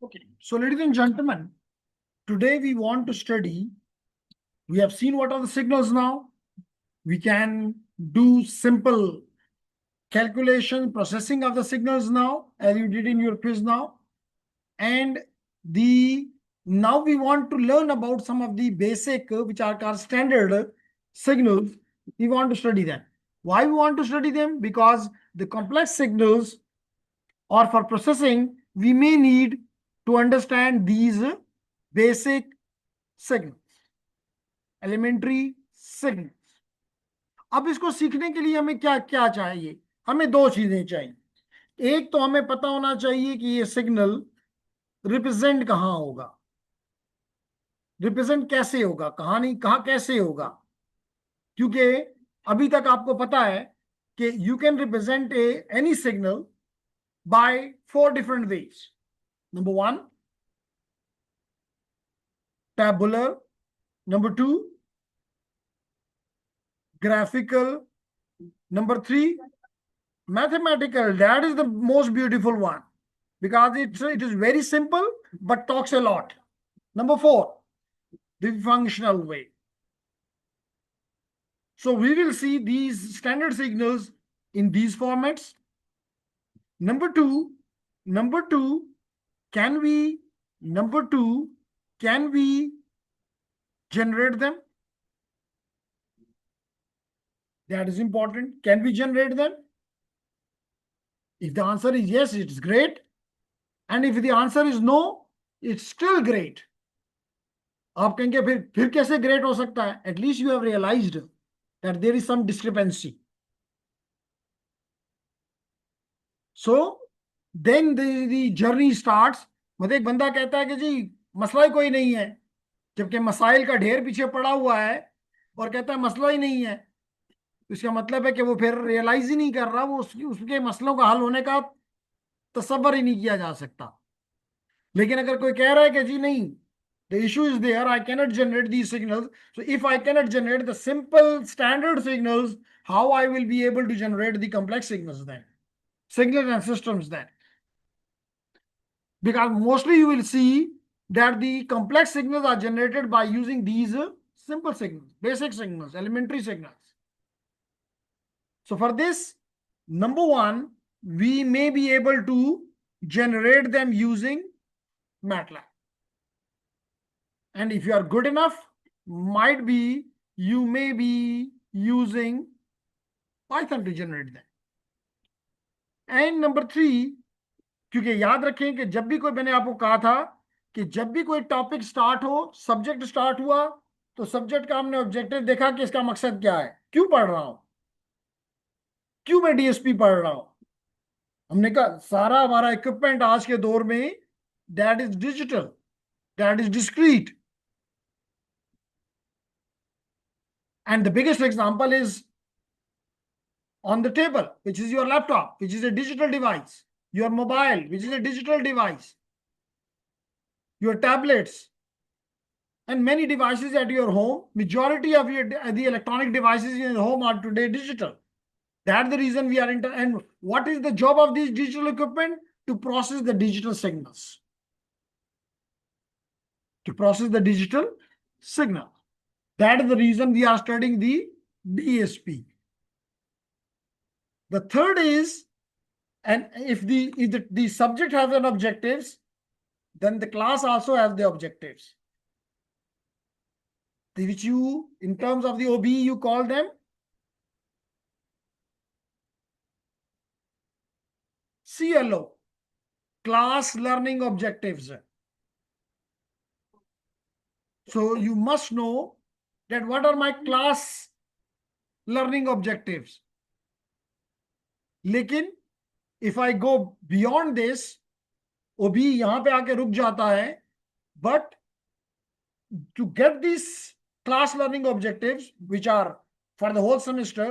Okay, so ladies and gentlemen, today we want to study. We have seen what are the signals now. We can do simple calculation, processing of the signals now, as you did in your quiz now. And the now we want to learn about some of the basic, which are called standard signals. We want to study them. Why we want to study them? Because the complex signals, or for processing, we may need to understand these basic signals, elementary signals. अब इसको सीखने के लिए हमें क्या क्या चाहिए? हमें दो चीजें चाहिए। एक तो हमें पता होना चाहिए कि ये सिग्नल रिप्रेजेंट कहाँ होगा, रिप्रेजेंट कैसे होगा, कहाँ नहीं, कहाँ कैसे होगा। क्योंकि अभी तक आपको पता है कि you can represent any signal by 4 different ways. Number 1, tabular. Number 2, graphical. Number 3, mathematical. That is the most beautiful one because it is very simple but talks a lot. Number 4, the functional way. So we will see these standard signals in these formats. Number two, can we, generate them? That is important. Can we generate them? If the answer is yes, it's great. And if the answer is no, it's still great. आप कहेंगे फिर कैसे great हो सकता है? At least you have realized that there is some discrepancy. So then the journey starts. मतलब एक बंदा कहता है कि जी मसला ही कोई नहीं है, जबकि मसाइल का ढेर पीछे पड़ा हुआ है, और कहता है मसला ही नहीं है। इसका मतलब है कि वो फिर रियलाइज ही नहीं कर रहा, वो उसके मसलों का हल होने का तसव्वुर ही नहीं किया जा सकता। लेकिन अगर कोई कह रहा है कि जी नहीं, the issue is there, I cannot generate these signals, so if I cannot generate the simple standard signals, how I will be able to generate the complex signals then, signals and systems then? Because mostly you will see that the complex signals are generated by using these simple signals, basic signals, elementary signals. So for this, number 1, we may be able to generate them using MATLAB. And if you are good enough, might be you may be using Python to generate them. And number 3, क्योंकि याद रखें कि जब भी कोई, मैंने आपको कहा था कि जब भी कोई टॉपिक स्टार्ट हो, सब्जेक्ट स्टार्ट हुआ, तो सब्जेक्ट का हमने ऑब्जेक्टिव देखा कि इसका मकसद क्या है, क्यों पढ़ रहा हूं, क्यों मैं डीएसपी पढ़ रहा हूं। हमने कहा सारा हमारा इक्विपमेंट आज के दौर में that is digital, that is discrete, and the biggest example is on the table, which is your laptop, which is a digital device, your mobile, which is a digital device, your tablets, and many devices at your home. Majority of the electronic devices in your home are today digital. That's the reason we are and what is the job of this digital equipment? To process the digital signals. To process the digital signal. That is the reason we are studying the DSP. The third is, and if the subject has an objectives, then the class also has the objectives, which you, in terms of the OBE, you call them CLO, class learning objectives. So you must know that what are my class learning objectives. लेकिन if I go beyond this, OBE यहाँ पे आके रुक जाता है, but to get these class learning objectives, which are for the whole semester,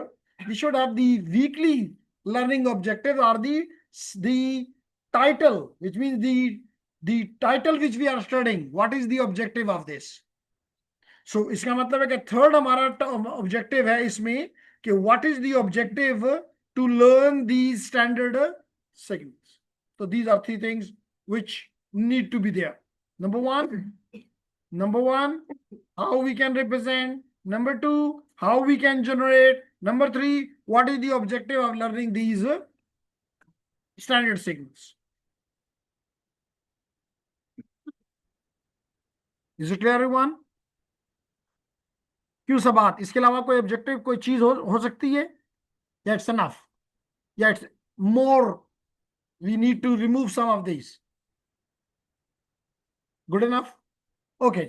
we should have the weekly learning objectives, or the title, which means the title which we are studying, what is the objective of this. So इसका मतलब है कि third हमारा objective है इसमें कि what is the objective to learn these standard signals. So these are 3 things which need to be there. Number one, how we can represent. Number two, how we can generate. Number three, what is the objective of learning these standard signals? Is it clear, everyone? क्यों सब बात, इसके अलावा कोई objective कोई चीज हो सकती है, या इट्स एनफ, या it's more, we need to remove some of this? Good enough? Okay,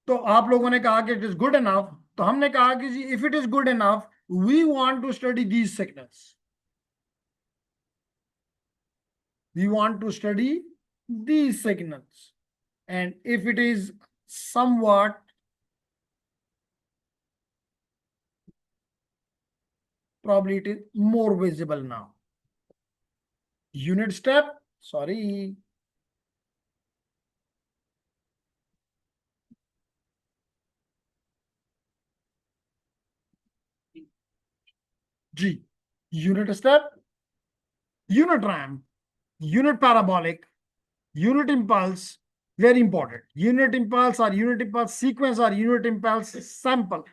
तो आप लोगों ने कहा कि इट इज गुड इनफ, तो हमने कहा कि जी if it is good enough we want to study these signals, we want to study these signals, and if it is somewhat probably it is more visible now. Unit step, sorry, G, unit step, unit ramp, unit parabolic, unit impulse, very important. Unit impulse or unit impulse sequence or unit impulse sample,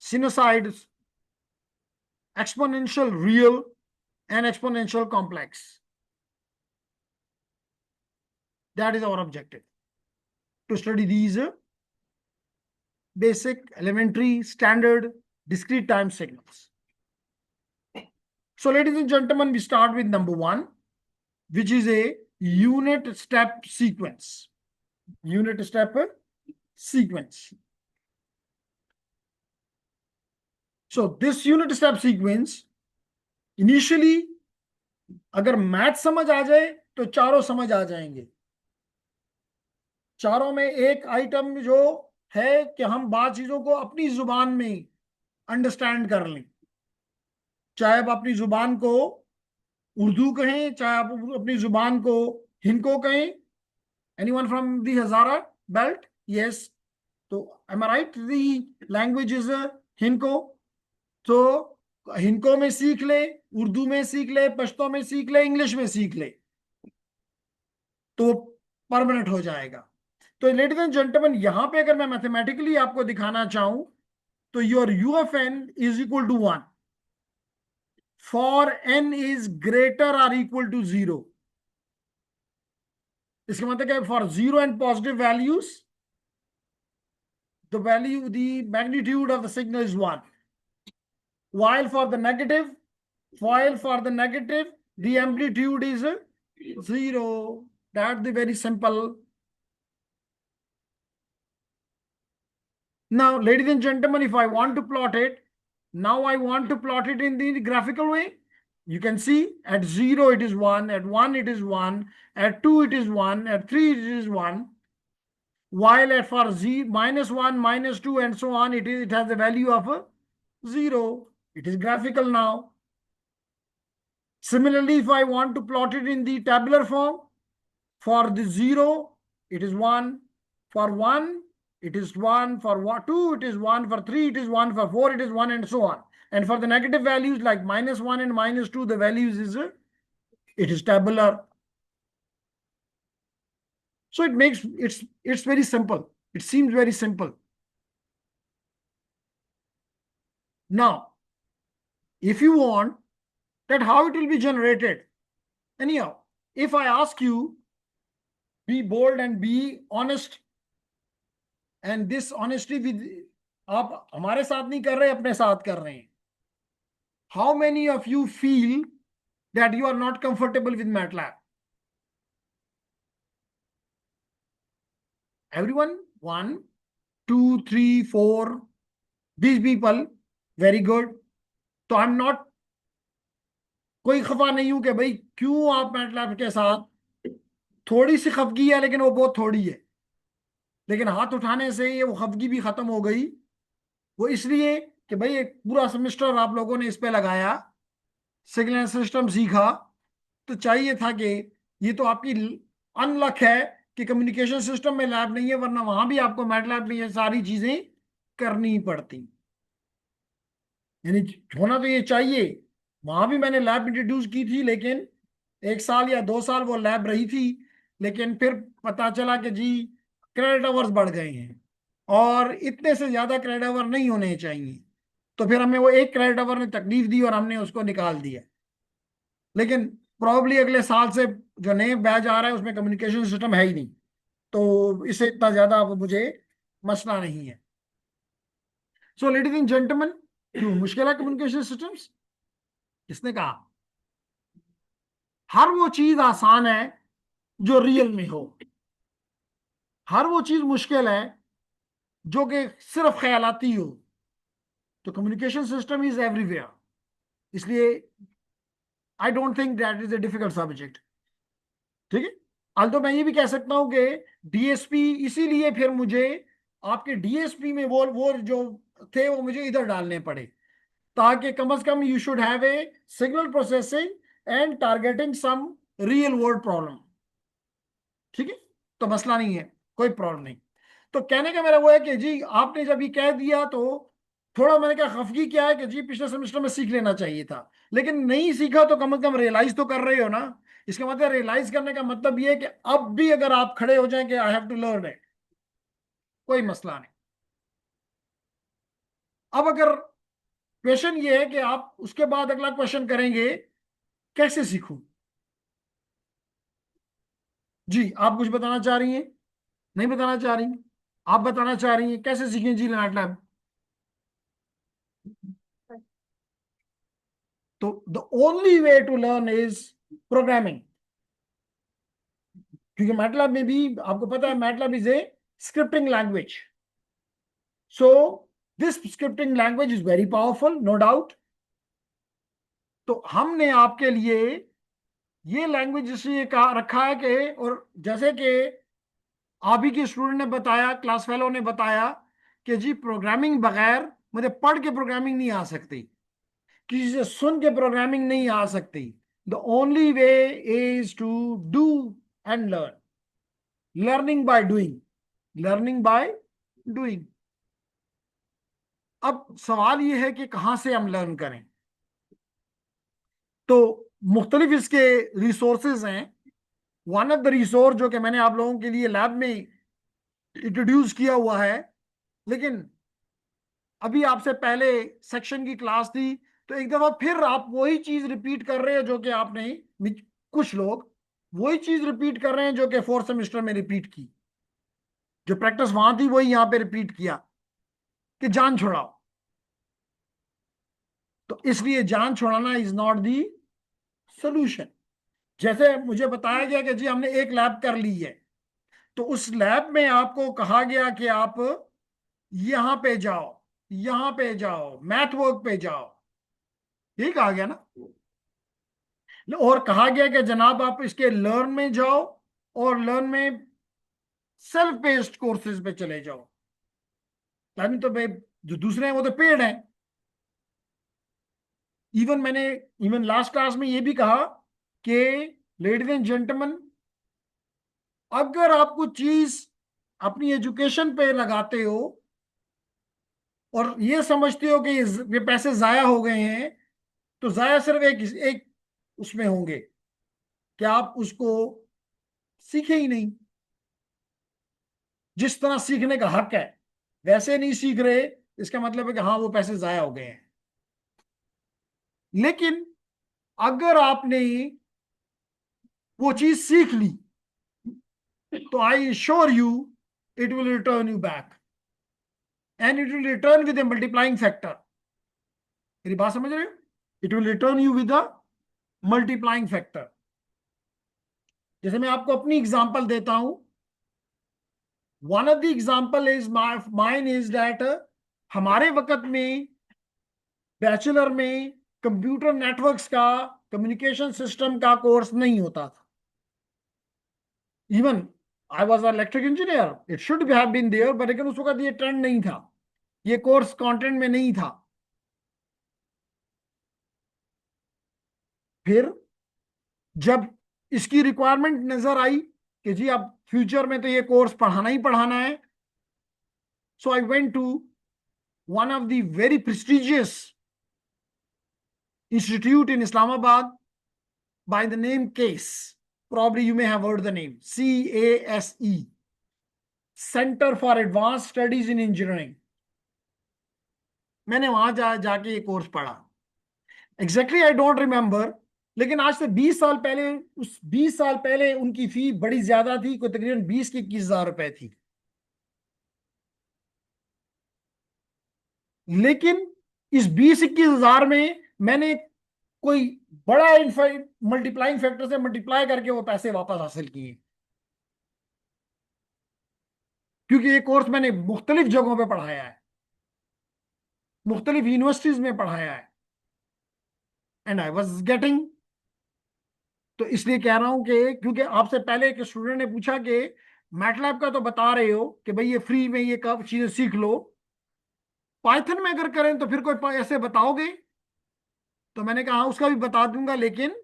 sinusoids, exponential real and exponential complex. That is our objective, to study these basic, elementary, standard, discrete time signals. So ladies and gentlemen, we start with number one, which is a unit step sequence. Unit step sequence. So this unit step sequence, initially, अगर math समझ आ जाए तो चारों समझ आ जाएंगे. चारों में एक आइटम जो है कि हम बात चीजों को अपनी जुबान में अंडरस्टैंड कर लें, चाहे आप अपनी जुबान को उर्दू कहें, चाहे आप अपनी जुबान को हिंको कहें. Anyone from the Hazara belt? Yes. तो am I right? The language is Hindko. तो हिंको में सीख ले, उर्दू में सीख ले, पश्तो में सीख ले, इंग्लिश में सीख ले, तो परमानेंट हो जाएगा. तो लेडीज एंड जेंटलमैन, यहां पे अगर मैं मैथमेटिकली आपको दिखाना चाहूं तो your UFN is equal to 1 for n is greater और इक्वल टू 0. इसका मतलब क्या है? For 0 and positive values the value, the magnitude of the signal is 1. While for the negative, the amplitude is 0. That's the very simple. Now, ladies and gentlemen, if I want to plot it, now I want to plot it in the graphical way. You can see at 0 it is 1, at 1 it is 1, at 2 it is 1, at 3 it is 1. While at for z -1, -2 and so on, it has a value of 0. It is graphical now. Similarly, if I want to plot it in the tabular form, for the 0 it is 1, for 1 it is 1, for 2 it is 1, for 3 it is 1, for 4 it is 1 and so on. And for the negative values like -1 and -2, the values is it is tabular. So it makes it's very simple. It seems very simple. Now, if you want that how it will be generated, anyhow, if I ask you, be bold and be honest, and this honesty with आप हमारे साथ नहीं कर रहे, अपने साथ कर रहे हैं. How many of you feel that you are not comfortable with MATLAB? Everyone? 1, 2, 3, 4. These people, very good. तो I'm not, कोई खफा नहीं हूं कि भाई क्यों आप MATLAB के साथ. थोड़ी सी खफगी है, लेकिन वो बहुत थोड़ी है. लेकिन हाथ उठाने से ये वो खफगी भी खत्म हो गई. वो इसलिए कि भाई एक पूरा सेमेस्टर आप लोगों ने इस पे लगाया, सिग्नल सिस्टम सीखा, तो चाहिए था कि ये तो आपकी अनलक है कि कम्युनिकेशन सिस्टम में लैब नहीं है, वरना वहां भी आपको मैटलैब में ये सारी चीजें करनी पड़ती. यानी होना तो ये चाहिए. वहां भी मैंने लैब इंट्रोड्यूस की थी, लेकिन 1 साल या 2 साल वो लैब रही थी, लेकिन फिर पता चला कि जी क्रेडिट आवर्स बढ़ गए हैं और इतने से ज्यादा क्रेडिट आवर नहीं होने चाहिए, तो फिर हमें वो एक क्रेडिट आवर ने तकलीफ दी और हमने उसको निकाल दिया। लेकिन प्रॉब्ली अगले साल से जो नए बैच आ रहा है उसमें कम्युनिकेशन सिस्टम है ही नहीं, तो इससे इतना ज्यादा अब मुझे मसला नहीं है। सो लेडीज एंड जेंटलमैन, क्यों मुश्किल है कम्युनिकेशन सिस्टम्स? किसने कहा? हर वो चीज आसान है जो रियल में हो, हर वो चीज मुश्किल है जो कि सिर्फ ख्यालाती हो। तो कम्युनिकेशन सिस्टम इज एवरीवेयर, इसलिए I don't think that is a difficult subject. ठीक है। तो मैं ये भी कह सकता हूं कि डीएसपी, इसीलिए फिर मुझे आपके डीएसपी में वो जो थे वो मुझे इधर डालने पड़े, ताकि कम से कम you should have a signal processing and targeting some real world problem. ठीक है, तो मसला नहीं है, कोई प्रॉब्लम नहीं। तो कहने का मेरा वो है कि जी आपने जब ये कह दिया तो थोड़ा मैंने कहा खफगी क्या है कि जी पिछले सेमेस्टर में सीख लेना चाहिए था, लेकिन नहीं सीखा तो कम से कम रियलाइज तो कर रहे हो ना। इसका मतलब रियलाइज करने का मतलब ये है कि अब भी अगर आप खड़े हो जाएं कि I have to learn it, कोई मसला नहीं। अब अगर क्वेश्चन ये है कि आप उसके बाद अगला क्वेश्चन करेंगे कैसे सीखूं। जी आप कुछ बताना चाह रही हैं? नहीं बताना चाह रही? आप बताना चाह रही हैं कैसे सीखें जी मैटलैब? तो the only way to learn is programming, क्योंकि मैटलैब में भी आपको पता है MATLAB is a scripting language. So this scripting language is very powerful, no doubt. तो हमने आपके लिए ये लैंग्वेज इसलिए कहा रखा है कि, और जैसे कि आप ही के स्टूडेंट ने बताया, क्लास फेलो ने बताया कि जी प्रोग्रामिंग बगैर, मुझे पढ़ के प्रोग्रामिंग नहीं आ सकती, किसी से सुन के प्रोग्रामिंग नहीं आ सकती। The only way is to do and learn, learning by doing, learning by doing. अब सवाल यह है कि कहां से हम लर्न करें। तो मुख्तलिफ इसके रिसोर्सेज हैं। वन ऑफ द रिसोर्स जो कि मैंने आप लोगों के लिए लैब में इंट्रोड्यूस किया हुआ है, लेकिन अभी आपसे पहले सेक्शन की क्लास थी तो एक दफा फिर आप वही चीज रिपीट कर रहे हैं जो कि आपने, कुछ लोग वही चीज रिपीट कर रहे हैं जो कि फोर्थ सेमेस्टर में रिपीट की, जो प्रैक्टिस वहां थी वही यहां पे रिपीट किया कि जान छुड़ाओ। तो इसलिए जान छुड़ाना इज नॉट दी सोल्यूशन। जैसे मुझे बताया गया कि जी हमने एक लैब कर ली है, तो उस लैब में आपको कहा गया कि आप यहां पे जाओ, यहां पे जाओ, मैथ वर्क पे जाओ, यही कहा गया ना। और कहा गया कि जनाब आप इसके लर्न में जाओ और लर्न में सेल्फ बेस्ड कोर्सेज पे चले जाओ। यानी तो भाई जो दूसरे हैं वो तो पेड हैं। इवन लास्ट क्लास में ये भी कहा कि लेडीज एंड जेंटलमैन, अगर आप कुछ चीज अपनी एजुकेशन पे लगाते हो और ये समझते हो कि ये पैसे जाया हो गए हैं, तो जाया सिर्फ एक उसमें होंगे कि आप उसको सीखे ही नहीं। जिस तरह सीखने का हक है वैसे नहीं सीख रहे, इसका मतलब है कि हाँ वो पैसे जाया हो गए हैं। लेकिन अगर आपने वो चीज सीख ली तो I sure you it will return you back, and it will return with A multiplying factor. मेरी बात समझ रहे हो? It will return you with a multiplying factor. जैसे मैं आपको अपनी एग्जांपल देता हूं, one of the example is mine is that हमारे वक्त में बैचलर में कंप्यूटर नेटवर्क्स का, कम्युनिकेशन सिस्टम का कोर्स नहीं होता था। Even I was electric engineer, it should have been there, but लेकिन उस वक्त ये ट्रेंड नहीं था, ये कोर्स कंटेंट में नहीं था। फिर जब इसकी रिक्वायरमेंट नजर आई कि जी अब फ्यूचर में तो ये कोर्स पढ़ाना ही पढ़ाना है, so I went to one of the very prestigious institute in Islamabad by the name CASE, probably you may have heard the name, CASE, Center for Advanced Studies in Engineering. मैंने वहां जाके ये कोर्स पढ़ा. Exactly I don't remember, लेकिन आज से 20 साल पहले, उस 20 साल पहले उनकी फी बड़ी ज्यादा थी, कोई तकरीबन 20 के 21 हजार रुपए थी. लेकिन इस 20-21 हजार में मैंने कोई बड़ा मल्टीप्लाइंग फैक्टर से मल्टीप्लाई करके वो पैसे वापस हासिल किए, क्योंकि ये कोर्स मैंने मुख्तलिफ जगहों पे पढ़ाया है, मुख्तलिफ यूनिवर्सिटीज में पढ़ाया है, एंड आई वाज गेटिंग. तो इसलिए कह रहा हूं कि क्योंकि आपसे पहले एक स्टूडेंट ने पूछा कि मैटलैब का तो बता रहे हो कि भाई ये फ्री में ये कब चीजें सीख लो, पाइथन में अगर करें तो फिर कोई ऐसे बताओगे? तो मैंने कहा उसका भी बता दूंगा, लेकिन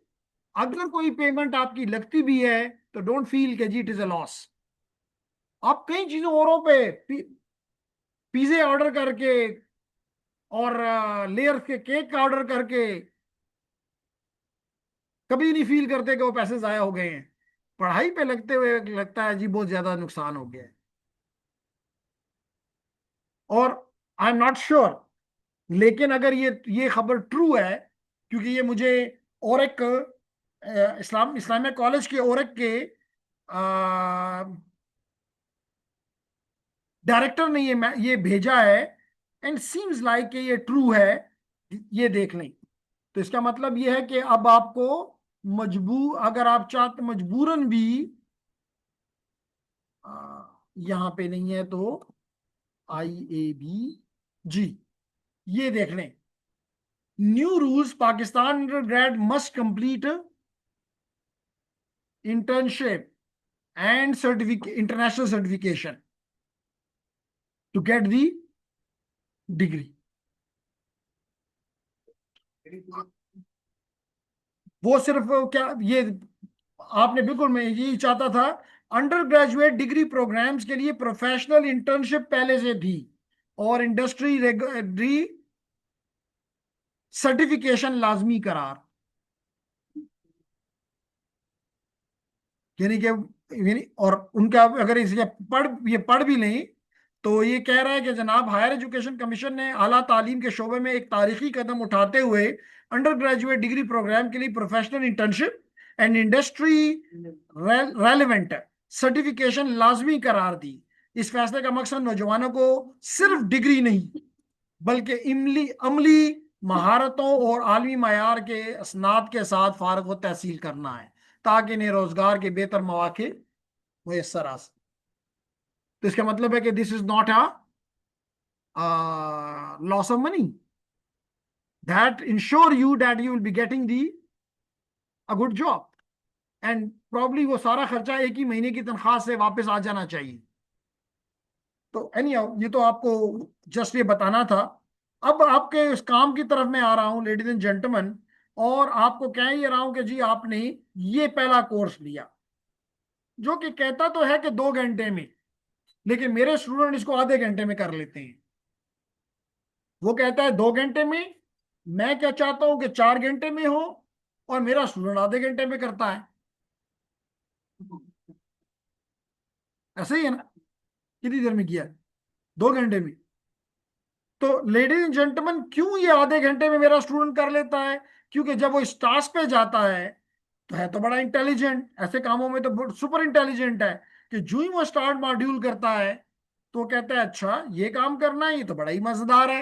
अगर कोई पेमेंट आपकी लगती भी है तो डोंट फील कि जी इट इज अ लॉस. आप कई चीजों औरों पे पिज्जे ऑर्डर करके और लेयर्स के केक का ऑर्डर करके कभी नहीं फील करते कि वो पैसे जाया हो गए हैं. पढ़ाई पे लगते हुए लगता है जी बहुत ज्यादा नुकसान हो गया है. और आई एम नॉट श्योर, लेकिन अगर ये खबर ट्रू है, क्योंकि ये मुझे ओरेक इस्लामिक कॉलेज के ओरेक के डायरेक्टर ने ये भेजा है, एंड सीम्स लाइक ये ट्रू है. ये देख लें. तो इसका मतलब ये है कि अब आपको मजबूर, अगर आप चाहते मजबूरन भी, यहां पे नहीं है तो IAB जी, ये देख लें. New rules, Pakistan undergrad must complete internship and international certification to get the degree. वो सिर्फ क्या ये आपने बिल्कुल, मैं यही चाहता था. अंडर ग्रेजुएट डिग्री प्रोग्राम्स के लिए प्रोफेशनल इंटर्नशिप पहले से थी और इंडस्ट्री सर्टिफिकेशन लाजमी करार. और उनका अगर इसे पढ़ भी लें तो ये कह रहा है कि जनाब हायर एजुकेशन कमीशन ने आला तालीम के शोबे में एक तारीखी कदम उठाते हुए अंडर ग्रेजुएट डिग्री प्रोग्राम के लिए professional internship and industry relevant certification लाजमी करार दी. इस फैसले का मकसद नौजवानों को सिर्फ डिग्री नहीं बल्कि अमली महारतों और आलमी मायार के असनाद के साथ फारग तहसील करना है, ताकि इन्हें रोजगार के बेहतर मौके मुयसर आ सके. तो इसका मतलब है कि this is not a loss of money, that ensure you that you will be getting the a good job, and probably वो सारा खर्चा एक ही महीने की तनख्वाह से वापस आ जाना चाहिए. तो एनी ये तो आपको जस्ट ये बताना था. अब आपके इस काम की तरफ मैं आ रहा हूं लेडीज एंड जेंटलमैन, और आपको कह ही रहा हूं कि जी आपने ये पहला कोर्स लिया जो कि कहता तो है कि 2 घंटे में, लेकिन मेरे स्टूडेंट इसको आधे घंटे में कर लेते हैं. वो कहता है 2 घंटे में, मैं क्या चाहता हूं कि 4 घंटे में हो, और मेरा स्टूडेंट आधे घंटे में करता है. ऐसे ही है ना? कितनी देर में किया? 2 घंटे में. तो लेडीज एंड जेंटलमैन, क्यों ये आधे घंटे में मेरा स्टूडेंट कर लेता है? क्योंकि जब वो इस टास्क पे जाता है तो बड़ा इंटेलिजेंट, ऐसे कामों में तो सुपर इंटेलिजेंट है, कि जो ही वो स्टार्ट मॉड्यूल करता है तो कहता है अच्छा ये काम करना है, ये तो बड़ा ही मजेदार है.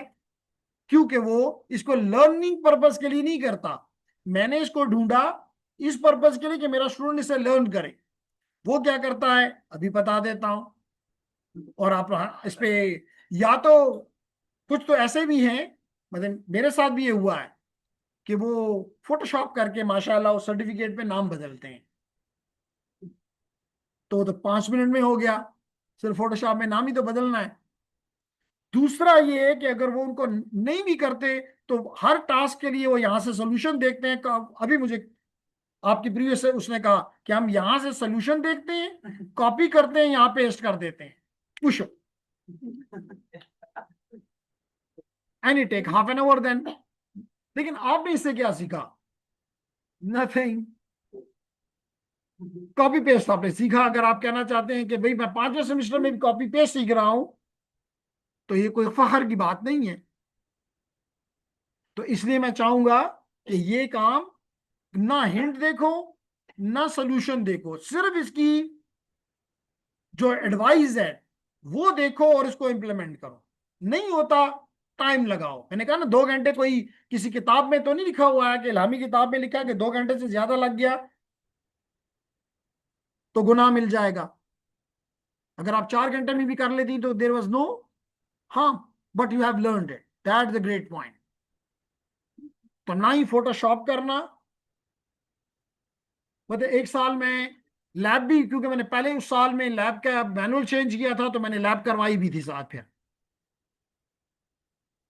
क्योंकि वो इसको लर्निंग पर्पस के लिए नहीं करता. मैंने इसको ढूंढा इस पर्पस के लिए कि मेरा स्टूडेंट इसे लर्न करे. वो क्या करता है अभी बता देता हूं. और आप इस पे, या तो कुछ तो ऐसे भी हैं, मतलब मेरे साथ भी ये हुआ है कि वो फोटोशॉप करके माशाल्लाह उस सर्टिफिकेट पे नाम बदलते हैं. तो 5 मिनट में हो गया, सिर्फ फोटोशॉप में नाम ही तो बदलना है. दूसरा ये है कि अगर वो उनको नहीं भी करते तो हर टास्क के लिए वो यहां से सोल्यूशन देखते हैं. अभी मुझे आपकी प्रीवियस से उसने कहा कि हम यहां से सोल्यूशन देखते हैं, कॉपी करते हैं, यहाँ पेस्ट कर देते हैं, push, and it take half an hour then. लेकिन आपने इससे क्या सीखा? नथिंग. कॉपी पेस्ट आपने सीखा। अगर आप कहना चाहते हैं कि भाई मैं 5वें सेमेस्टर में भी कॉपी पेस्ट सीख रहा हूं, तो ये कोई फखर की बात नहीं है। तो इसलिए मैं चाहूंगा कि ये काम ना हिंट देखो ना सोल्यूशन देखो, सिर्फ इसकी जो एडवाइस है वो देखो और इसको इम्प्लीमेंट करो। नहीं होता टाइम लगाओ। मैंने कहा ना 2 घंटे, कोई किसी किताब में तो नहीं लिखा हुआ है कि इल्हामी किताब में लिखा है कि 2 घंटे से ज्यादा लग गया तो गुनाह मिल जाएगा। अगर आप 4 घंटे में भी कर लेती तो there was no harm, but you have learned it, that the great point. तो ना ही फोटोशॉप करना, मतलब 1 साल में लैब भी, क्योंकि मैंने पहले उस साल में लैब का मैनुअल चेंज किया था तो मैंने लैब करवाई भी थी साथ फिर।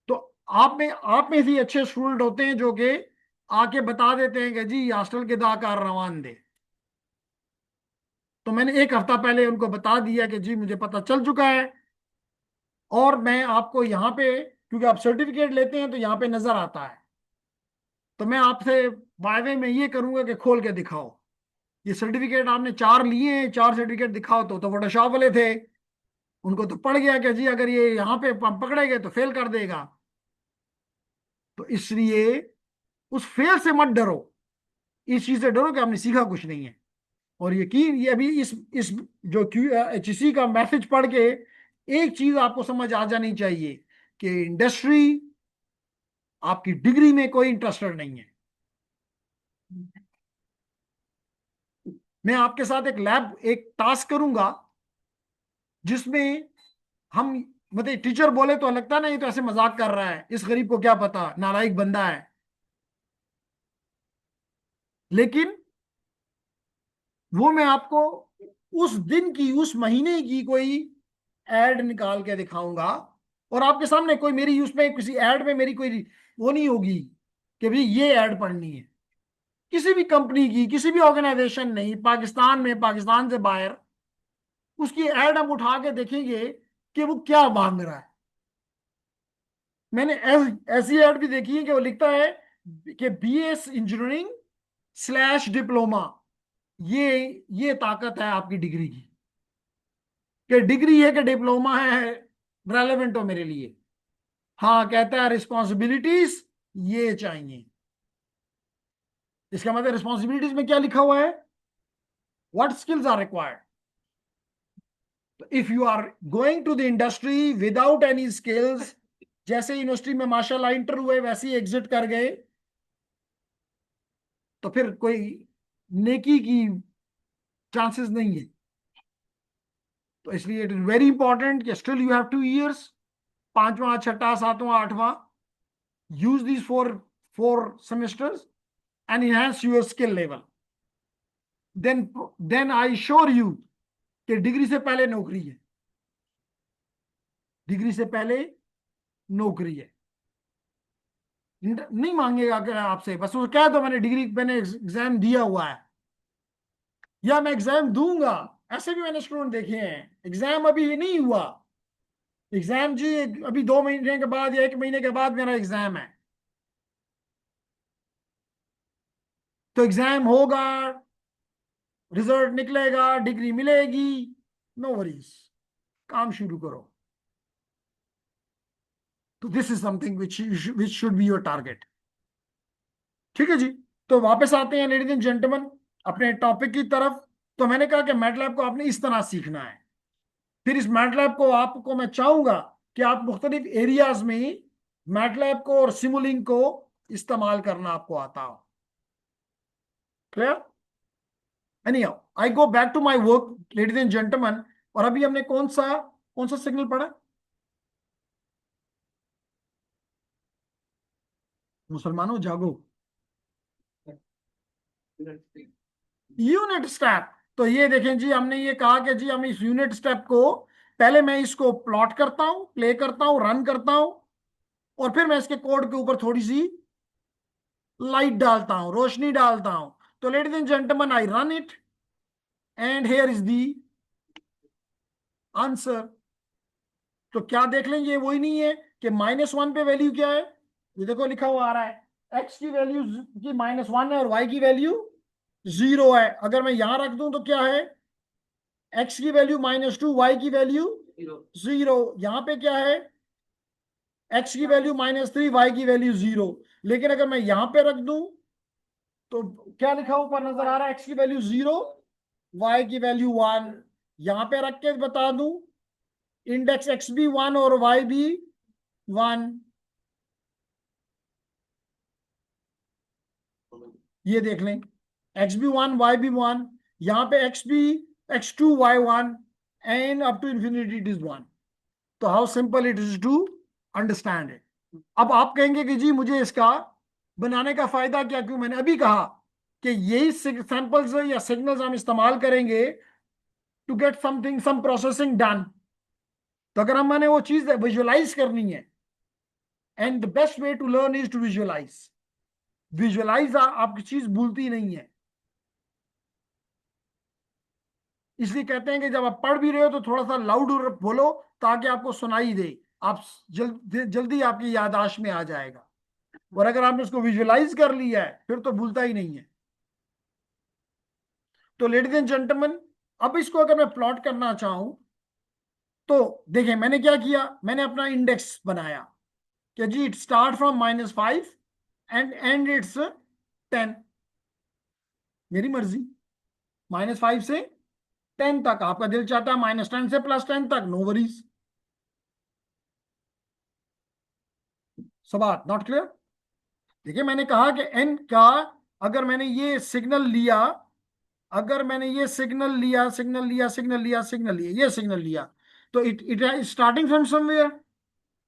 तो आप में भी अच्छे स्टूडेंट होते हैं जो कि आके बता देते हैं कि जी हॉस्टल के दाकार रवान दे। तो मैंने 1 हफ्ता पहले उनको बता दिया कि जी मुझे पता चल चुका है, और मैं आपको यहाँ पे, क्योंकि आप सर्टिफिकेट लेते हैं तो यहाँ पे नजर आता है, तो मैं आपसे वायवे में ये करूंगा कि खोल के दिखाओ ये सर्टिफिकेट। आपने 4 लिए हैं, 4 सर्टिफिकेट दिखाओ। तो फोटोशॉप वाले थे, उनको तो पड़ गया कि जी अगर ये यहाँ पे पकड़े गए तो फेल कर देगा। तो इसलिए उस फेल से मत डरो, इस चीज से डरो कि आपने सीखा कुछ नहीं है। और यकीन, ये अभी इस जो HEC का मैसेज पढ़ के एक चीज आपको समझ आ जानी चाहिए कि इंडस्ट्री आपकी डिग्री में कोई इंटरेस्टेड नहीं है। मैं आपके साथ एक टास्क करूंगा जिसमें हम, मतलब टीचर बोले तो लगता नहीं तो ऐसे मजाक कर रहा है, इस गरीब को क्या पता, नालायक बंदा है। लेकिन वो मैं आपको उस दिन की, उस महीने की कोई एड निकाल के दिखाऊंगा, और आपके सामने कोई मेरी उसमें किसी एड में मेरी कोई वो नहीं होगी कि भाई ये एड पढ़नी है। किसी भी कंपनी की, किसी भी ऑर्गेनाइजेशन नहीं, पाकिस्तान में, पाकिस्तान से बाहर, उसकी एड हम उठा के देखेंगे कि वो क्या मांग रहा है। मैंने ऐसी एड भी देखी है कि वो लिखता है कि BS इंजीनियरिंग स्लैश डिप्लोमा, ये ये ताकत है आपकी डिग्री की, कि डिग्री है कि डिप्लोमा है, रेलेवेंट हो मेरे लिए। हाँ, कहता है रिस्पॉन्सिबिलिटीज ये चाहिए। इसका मतलब रिस्पॉन्सिबिलिटीज में क्या लिखा हुआ है, व्हाट स्किल्स आर रिक्वायर्ड। तो if you are going to the industry without any skills, जैसे यूनिवर्सिटी में माशाल्लाह इंटर हुए वैसे ही एग्जिट कर गए, तो फिर कोई नेकी की चांसेस नहीं है। तो इसलिए इट इज वेरी इंपॉर्टेंट कि स्टिल यू हैव 2 years, 5वां, छठा, 7वां, 8वां, use these four semesters and enhance your skill level. then I assure you कि डिग्री से पहले नौकरी है, डिग्री से पहले नौकरी है। नहीं मांगेगा कि आपसे, बस वो कह दो मैंने डिग्री, मैंने एग्जाम दिया हुआ है या मैं एग्जाम दूंगा। ऐसे भी मैंने स्टूडेंट देखे हैं, एग्जाम अभी नहीं हुआ, एग्जाम जी अभी 2 महीने के बाद या 1 महीने के बाद मेरा एग्जाम है। तो एग्जाम होगा, रिजल्ट निकलेगा, डिग्री मिलेगी, नो वरीज, काम शुरू करो। तो this is something which should be your target. ठीक है जी। तो वापस आते हैं लेडीज एंड जेंटलमैन अपने टॉपिक की तरफ। तो मैंने कहा कि मैटलैब को आपने इस तरह सीखना है। फिर इस मैटलैब को आपको मैं चाहूंगा कि आप मुख्तलिफ एरियाज में मैटलैब को और सिमुलिंक को इस्तेमाल करना आपको आता हो। Clear? Anyhow, I go back to my work ladies and gentleman. और अभी हमने कौन सा सिग्नल पढ़ा? मुसलमानों जागो, यूनिट स्टेप। तो ये देखें जी, हमने ये कहा कि जी हम इस यूनिट स्टेप को, पहले मैं इसको प्लॉट करता हूं, प्ले करता हूं, रन करता हूं, और फिर मैं इसके कोड के ऊपर थोड़ी सी लाइट डालता हूं, रोशनी डालता हूं। तो ladies and gentleman, I run it and here is the answer. तो क्या देख लेंगे, ये वही नहीं है कि -1 पे वैल्यू क्या है, ये देखो लिखा हुआ आ रहा है, एक्स की वैल्यू की -1 है और वाई की वैल्यू 0 है। अगर मैं यहां रख दूं तो क्या है, x की वैल्यू -2, y की वैल्यू 0। यहां पे क्या है, x की वैल्यू -3, y की वैल्यू 0। लेकिन अगर मैं यहां पे रख दूं तो क्या लिखा ऊपर नजर आ रहा है, x की वैल्यू 0, y की वैल्यू 1। यहां पे रख के बता दूं, इंडेक्स x भी 1 और y भी 1। ये देख लें, x भी 1, y भी 1। यहां पे x भी x2 y1 and up to infinity it is 1। तो how simple it is to understand it. अब आप कहेंगे कि जी मुझे इसका बनाने का फायदा क्या, क्यों मैंने अभी कहा कि यही सैंपल्स या सिग्नल्स हम इस्तेमाल करेंगे to get something, some processing done. तो अगर हम मैंने वो चीज विजुअलाइज करनी है, and the best way to learn is to visualize. Visualize आपकी चीज भूलती नहीं है। इसलिए कहते हैं कि जब आप पढ़ भी रहे हो तो थोड़ा सा लाउड बोलो ताकि आपको सुनाई दे, आप जल्दी आपकी याददाश्त में आ जाएगा। और अगर आपने उसको विजुअलाइज कर लिया है फिर तो भूलता ही नहीं है। तो लेडीज एंड जेंटलमैन, अब इसको अगर मैं प्लॉट करना चाहूं तो देखिए मैंने क्या किया, मैंने अपना इंडेक्स बनाया कि जी it start from -5 and and it's 10। मेरी मर्जी, -5 से 10 तक। आपका दिल चाहता है -10 से +10 तक, नो वरीज। सब नॉट क्लियर। देखिए मैंने कहा कि एन का, अगर मैंने ये सिग्नल लिया, अगर मैंने ये सिग्नल लिया, सिग्नल लिया, सिग्नल लिया, सिग्नल लिया, ये सिग्नल लिया, तो it it starting from somewhere.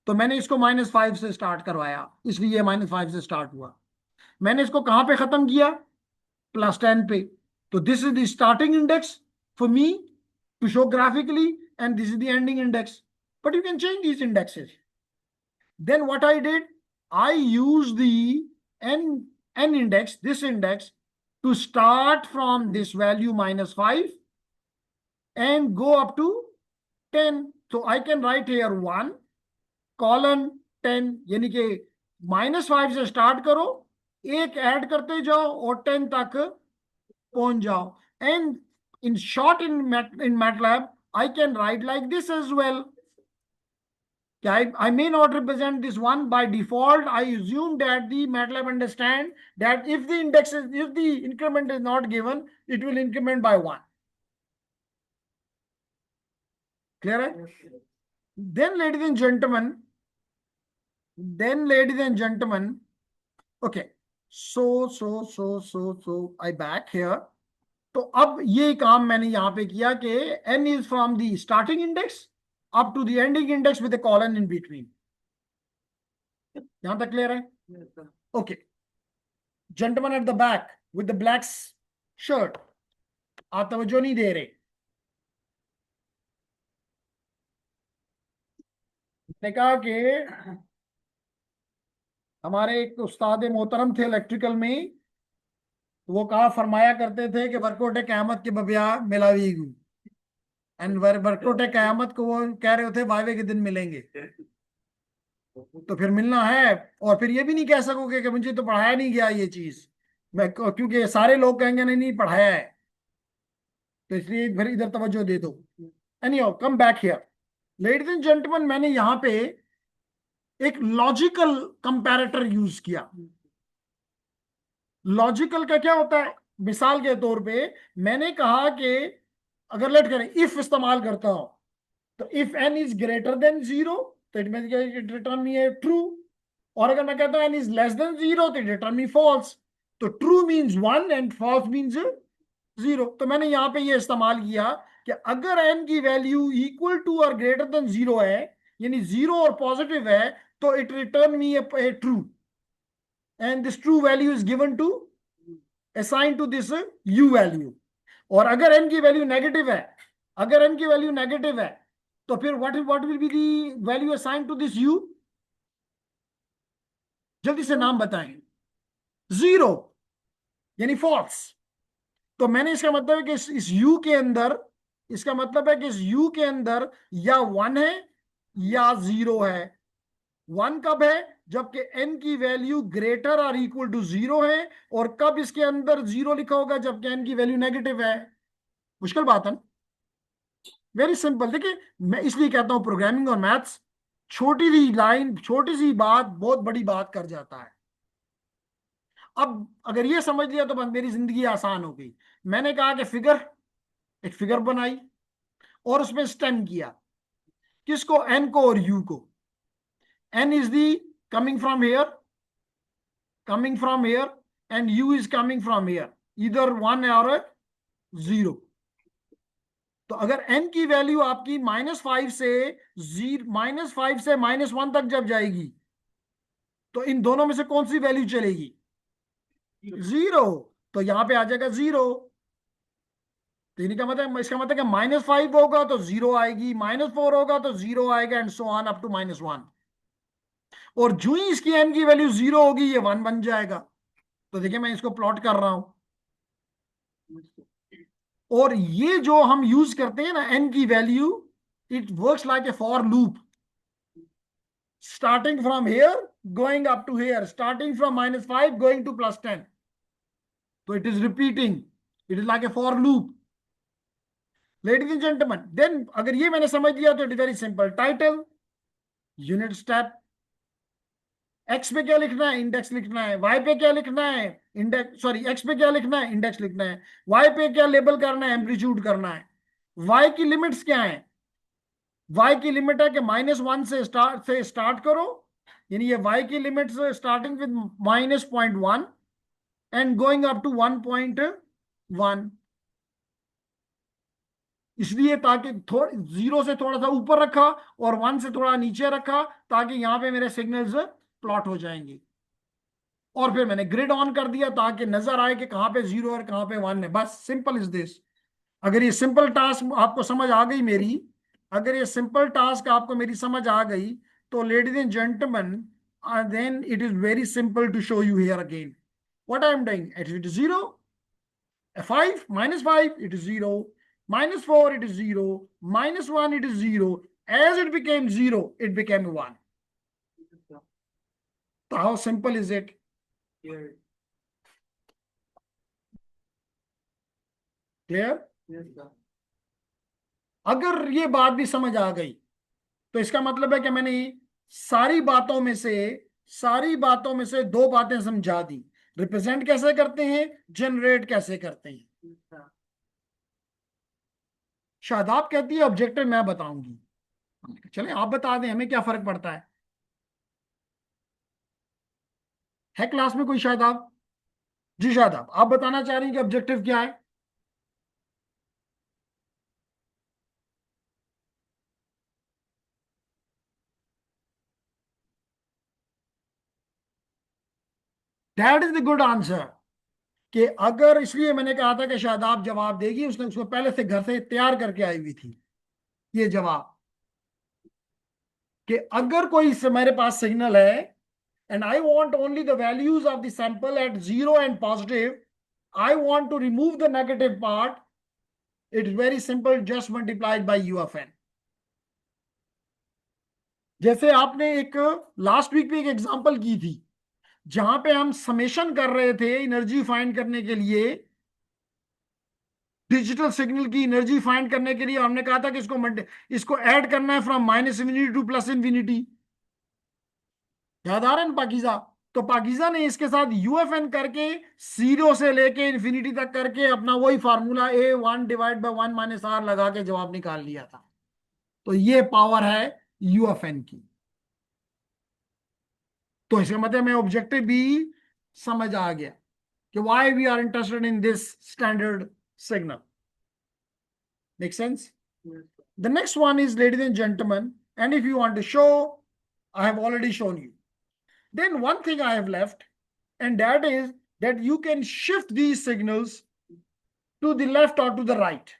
तो मैंने इसको -5 से स्टार्ट करवाया, इसलिए -5 से स्टार्ट हुआ। मैंने इसको कहां पे खत्म किया, +10 पे। तो this is the starting index for me to show graphically, and this is the ending index. But you can change these indexes. Then what I did, I used the n index, this index, to start from this value -5 and go up to 10. So I can write here 1 colon 10, यानी कि -5 से start करो, एक add करते जाओ और 10 तक पहुंच जाओ। And in short, in MATLAB, I can write like this as well. I may not represent this one by default. I assume that the MATLAB understand that if the increment is not given, it will increment by 1. Clear? Right? Then, ladies and gentlemen, okay. So I back here. तो अब ये काम मैंने यहां पे किया कि n is from the starting index up to the ending index with a colon in between. यहां तक क्लियर है? Okay, gentleman at the back with the black shirt, आप तवज्जो नहीं दे रहे। मैंने कहा कि हमारे एक उस्ताद मोहतरम थे इलेक्ट्रिकल में, वो कहा फरमाया करते थे कि वर्कोटे क़यामत के बबिया मिलावीगू, एंड वर्कोटे क़यामत को वो कह रहे थे वायवे के दिन मिलेंगे। तो फिर मिलना है, और फिर ये भी नहीं कह सकोगे कि मुझे तो पढ़ाया नहीं गया ये चीज, मैं क्योंकि सारे लोग कहेंगे नहीं नहीं पढ़ाया है, तो इसलिए फिर इधर तवज्जो दे दो। Anyhow, come back here. Ladies and gentleman, मैंने यहां पे एक लॉजिकल कंपैरेटर यूज किया। लॉजिकल का क्या होता है, मिसाल के तौर पे मैंने कहा कि अगर लेट करें इफ इस्तेमाल करता हूं, तो if n is greater than 0 तो it means it return me a true. और अगर मैं कहता हूं n इज लेस देन 0 तो इट रिटर्न मी फॉल्स। तो true means 1 and false means 0। तो मैंने यहां पे ये इस्तेमाल किया कि अगर n की वैल्यू इक्वल टू और ग्रेटर देन 0 है, यानी 0 और पॉजिटिव है, तो it return me a true, and this true value is given to assign to this u value. और अगर n की वैल्यू नेगेटिव है, अगर n की वैल्यू नेगेटिव है, तो फिर what will be the value assign to this u? जल्दी से नाम बताएं। 0, यानी फॉल्स। तो मैंने इसका मतलब है कि इस u के अंदर, इसका मतलब है कि इस u के अंदर या 1 है या 0 है। 1 कब है? जबकि n की वैल्यू ग्रेटर और इक्वल टू 0 है। और कब इसके अंदर 0 लिखा होगा? जबकि n की वैल्यू नेगेटिव है। मुश्किल बात है ना? Very simple. देखिए, मैं इसलिए कहता हूं प्रोग्रामिंग और मैथ्स, छोटी सी लाइन, छोटी सी बात बहुत बड़ी बात कर जाता है। अब अगर ये समझ लिया तो बस मेरी जिंदगी आसान हो गई। मैंने कहा कि फिगर, एक फिगर बनाई और उसमें स्टेम किया। किसको? एन को और यू को। N is the coming from here, coming from here, and u is coming from here, इधर 1 और 0। तो अगर n की वैल्यू आपकी -5 से -5 से -1 तक जब जाएगी, तो इन दोनों में से कौन सी वैल्यू चलेगी? 0। तो यहां पे आ जाएगा 0। तो इनका मतलब, इसका मतलब कि -5 होगा तो 0 आएगी, -4 होगा तो 0 आएगा, and so on up to -1। और जो ही इसकी n की वैल्यू 0 होगी, ये 1 बन जाएगा। तो देखिए, मैं इसको प्लॉट कर रहा हूं। और ये जो हम यूज करते हैं ना, n की value, it works like A for loop, starting from here going up to here, starting from -5 going to +10. So it is repeating, it is like a for loop, ladies and gentlemen. Then अगर ये मैंने समझ लिया तो it is very simple. Title, unit step, x पे क्या लिखना है? इंडेक्स लिखना है। वाई पे क्या लिखना है? इंडेक्स, सॉरी, एक्स पे क्या लिखना है? इंडेक्स लिखना है। वाई पे क्या लेबल करना है? एम्पलीट्यूड करना है। वाई की लिमिट्स क्या है? वाई की लिमिट है कि -1 से स्टार्ट करो, यानी ये y की limit starting with -0.1 and going up to 1.1। इसलिए ताकि थोड़ा 0 से थोड़ा सा ऊपर रखा और 1 से थोड़ा नीचे रखा, ताकि यहां पे मेरे सिग्नल्स प्लॉट हो जाएंगे। और फिर मैंने ग्रिड ऑन कर दिया ताकि नजर आए कि कहां पे 0 और कहां पे 1 है। बस सिंपल इज दिस। अगर ये सिंपल टास्क आपको समझ आ गई मेरी, अगर ये सिंपल टास्क आपको मेरी समझ आ गई, तो ladies and gentleman, then it is very simple to show you here again what I am doing. It is 0, 5, -5, it is 0, -4, it is 0, -1, it is 0. As it became 0, it became 1. So how simple is it? Clear? अगर ये बात भी समझ आ गई, तो इसका मतलब है कि मैंने सारी बातों में से सारी बातों में से दो बातें समझा दी। रिप्रेजेंट कैसे करते हैं, जनरेट कैसे करते हैं। शादाब कहती है ऑब्जेक्टिव मैं बताऊंगी। चले आप बता दें, हमें क्या फर्क पड़ता है क्लास में कोई शादाब? जी शादाब, आप बताना चाह रही हैं कि ऑब्जेक्टिव क्या है? That is the good answer. कि अगर, इसलिए मैंने कहा था कि शादाब जवाब देगी, उसने उसको पहले से घर से तैयार करके आई हुई थी ये जवाब। कि अगर कोई से मेरे पास सिग्नल है and I want only the values of the sample at 0 and positive, I want to remove the negative part, it's very simple, just multiplied by u of n. जैसे आपने एक लास्ट वीक में एक example की थी, जहां पे हम समेशन कर रहे थे एनर्जी फाइंड करने के लिए, डिजिटल सिग्नल की एनर्जी फाइंड करने के लिए हमने कहा था कि इसको ऐड करना है फ्रॉम -इंफिनिटी टू +इंफिनिटी। याद आ रहा है ना पाकिजा? तो पाकिजा ने इसके साथ यूएफएन करके 0 से लेके इंफिनिटी तक करके अपना वही फार्मूला A1/1 - r लगा के जवाब निकाल लिया था। तो ये पावर है यूएफएन की। तो इसका मतलब मैं ऑब्जेक्टिव भी समझ आ गया कि why we are interested in this standard signal. Make sense? The next one is, ladies and gentleman, and if you want to show, I have already shown you. Then one thing I have left, and that is that you can shift these signals to the left or to the right.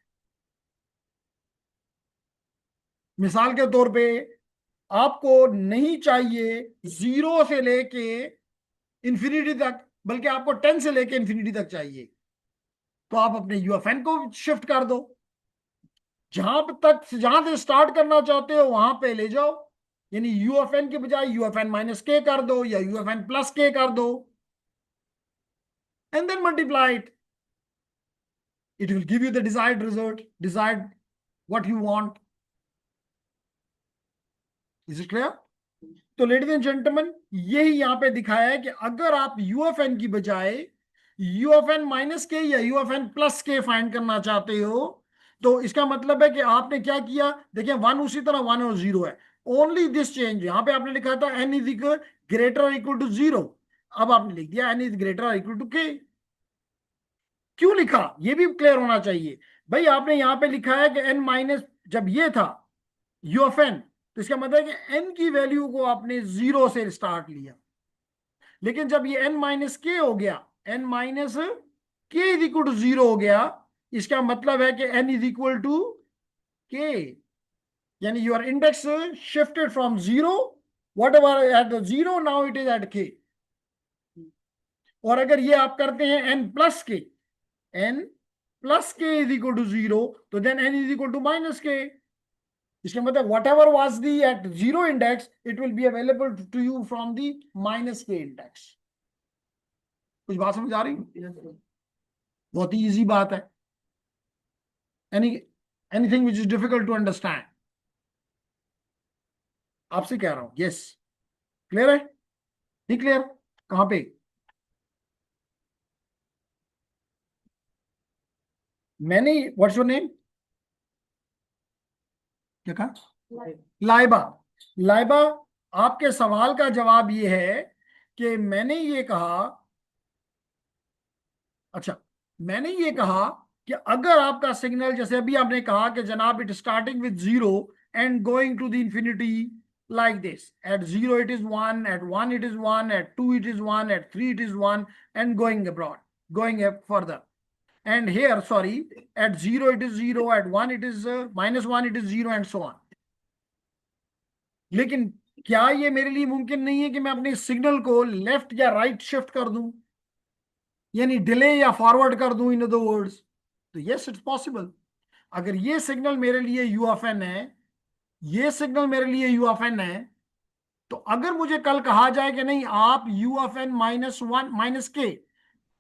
मिसाल के तौर पे, आपको नहीं चाहिए 0 से लेके infinity तक, बल्कि आपको 10 से लेके इंफिनिटी तक चाहिए, तो आप अपने यूएफएन को शिफ्ट कर दो। जहां से स्टार्ट करना चाहते हो वहां पे ले जाओ, यानी यू ऑफ एन के बजाय यू ऑफ एन माइनस के कर दो या you of n plus k कर दो, and then multiply it, it will give you the desired result, desired what you want. Is it clear? तो लेडीज एंड जेंटलमैन, यही यहां पे दिखाया है कि अगर आप यू ऑफ एन की बजाय यू ऑफ एन माइनस के या यू ऑफ एन प्लस के फाइंड करना चाहते हो, तो इसका मतलब है कि आपने क्या किया, देखिए वन उसी तरह वन और जीरो है, ओनली दिस चेंज, यहां पे आपने लिखा था एन इज इक्वल ग्रेटर और इक्वल टू जीरो, अब आपने लिख दिया एन इज ग्रेटर और इक्वल टू के। क्यों लिखा ये भी क्लियर होना चाहिए भाई, आपने यहां पे लिखा है कि एन माइनस, जब ये था यू ऑफ एन, तो इसका मतलब है कि एन की वैल्यू को आपने जीरो से स्टार्ट लिया, लेकिन जब ये एन माइनस के हो गया, एन माइनस के इज इक्वल टू जीरो हो गया, इसका मतलब है कि N is equal to k, यानी your index shifted from zero, whatever at zero now it is at k. और अगर ये आप करते हैं n plus k, n plus k is equal to zero, तो then n is equal to minus k, इसका मतलब whatever was the at zero index it will be available to you from the minus k index. कुछ बात समझ आ रही? बहुत ही easy बात है। Any anything which is difficult to understand? आपसे कह रहा हूं, यस क्लियर है? नहीं क्लियर? कहां पे? मैंने, व्हाट्स योर नेम? क्या कहा? लाइबा। लाइबा, आपके सवाल का जवाब ये है कि मैंने ये कहा, अच्छा मैंने ये कहा कि अगर आपका सिग्नल, जैसे अभी आपने कहा कि जनाब it starting with zero and going to the infinity like this, at 0 it is 1, at 1 it is 1, at 2 it is 1, at 3 it is 1, and going abroad, going up further, and here sorry, at 0 it is 0, at 1 it is minus 1 it is 0, and so on. लेकिन क्या ये मेरे लिए मुमकिन नहीं है कि मैं अपने सिग्नल को लेफ्ट या राइट शिफ्ट कर दूं, यानी डिले या फॉरवर्ड कर दूं, इन अदर वर्ड्स? तो यस इट्स पॉसिबल। अगर ये सिग्नल मेरे लिए यू ऑफ एन है, ये सिग्नल मेरे लिए यू ऑफ एन है, तो अगर मुझे कल कहा जाए कि नहीं आप u of n minus one minus k,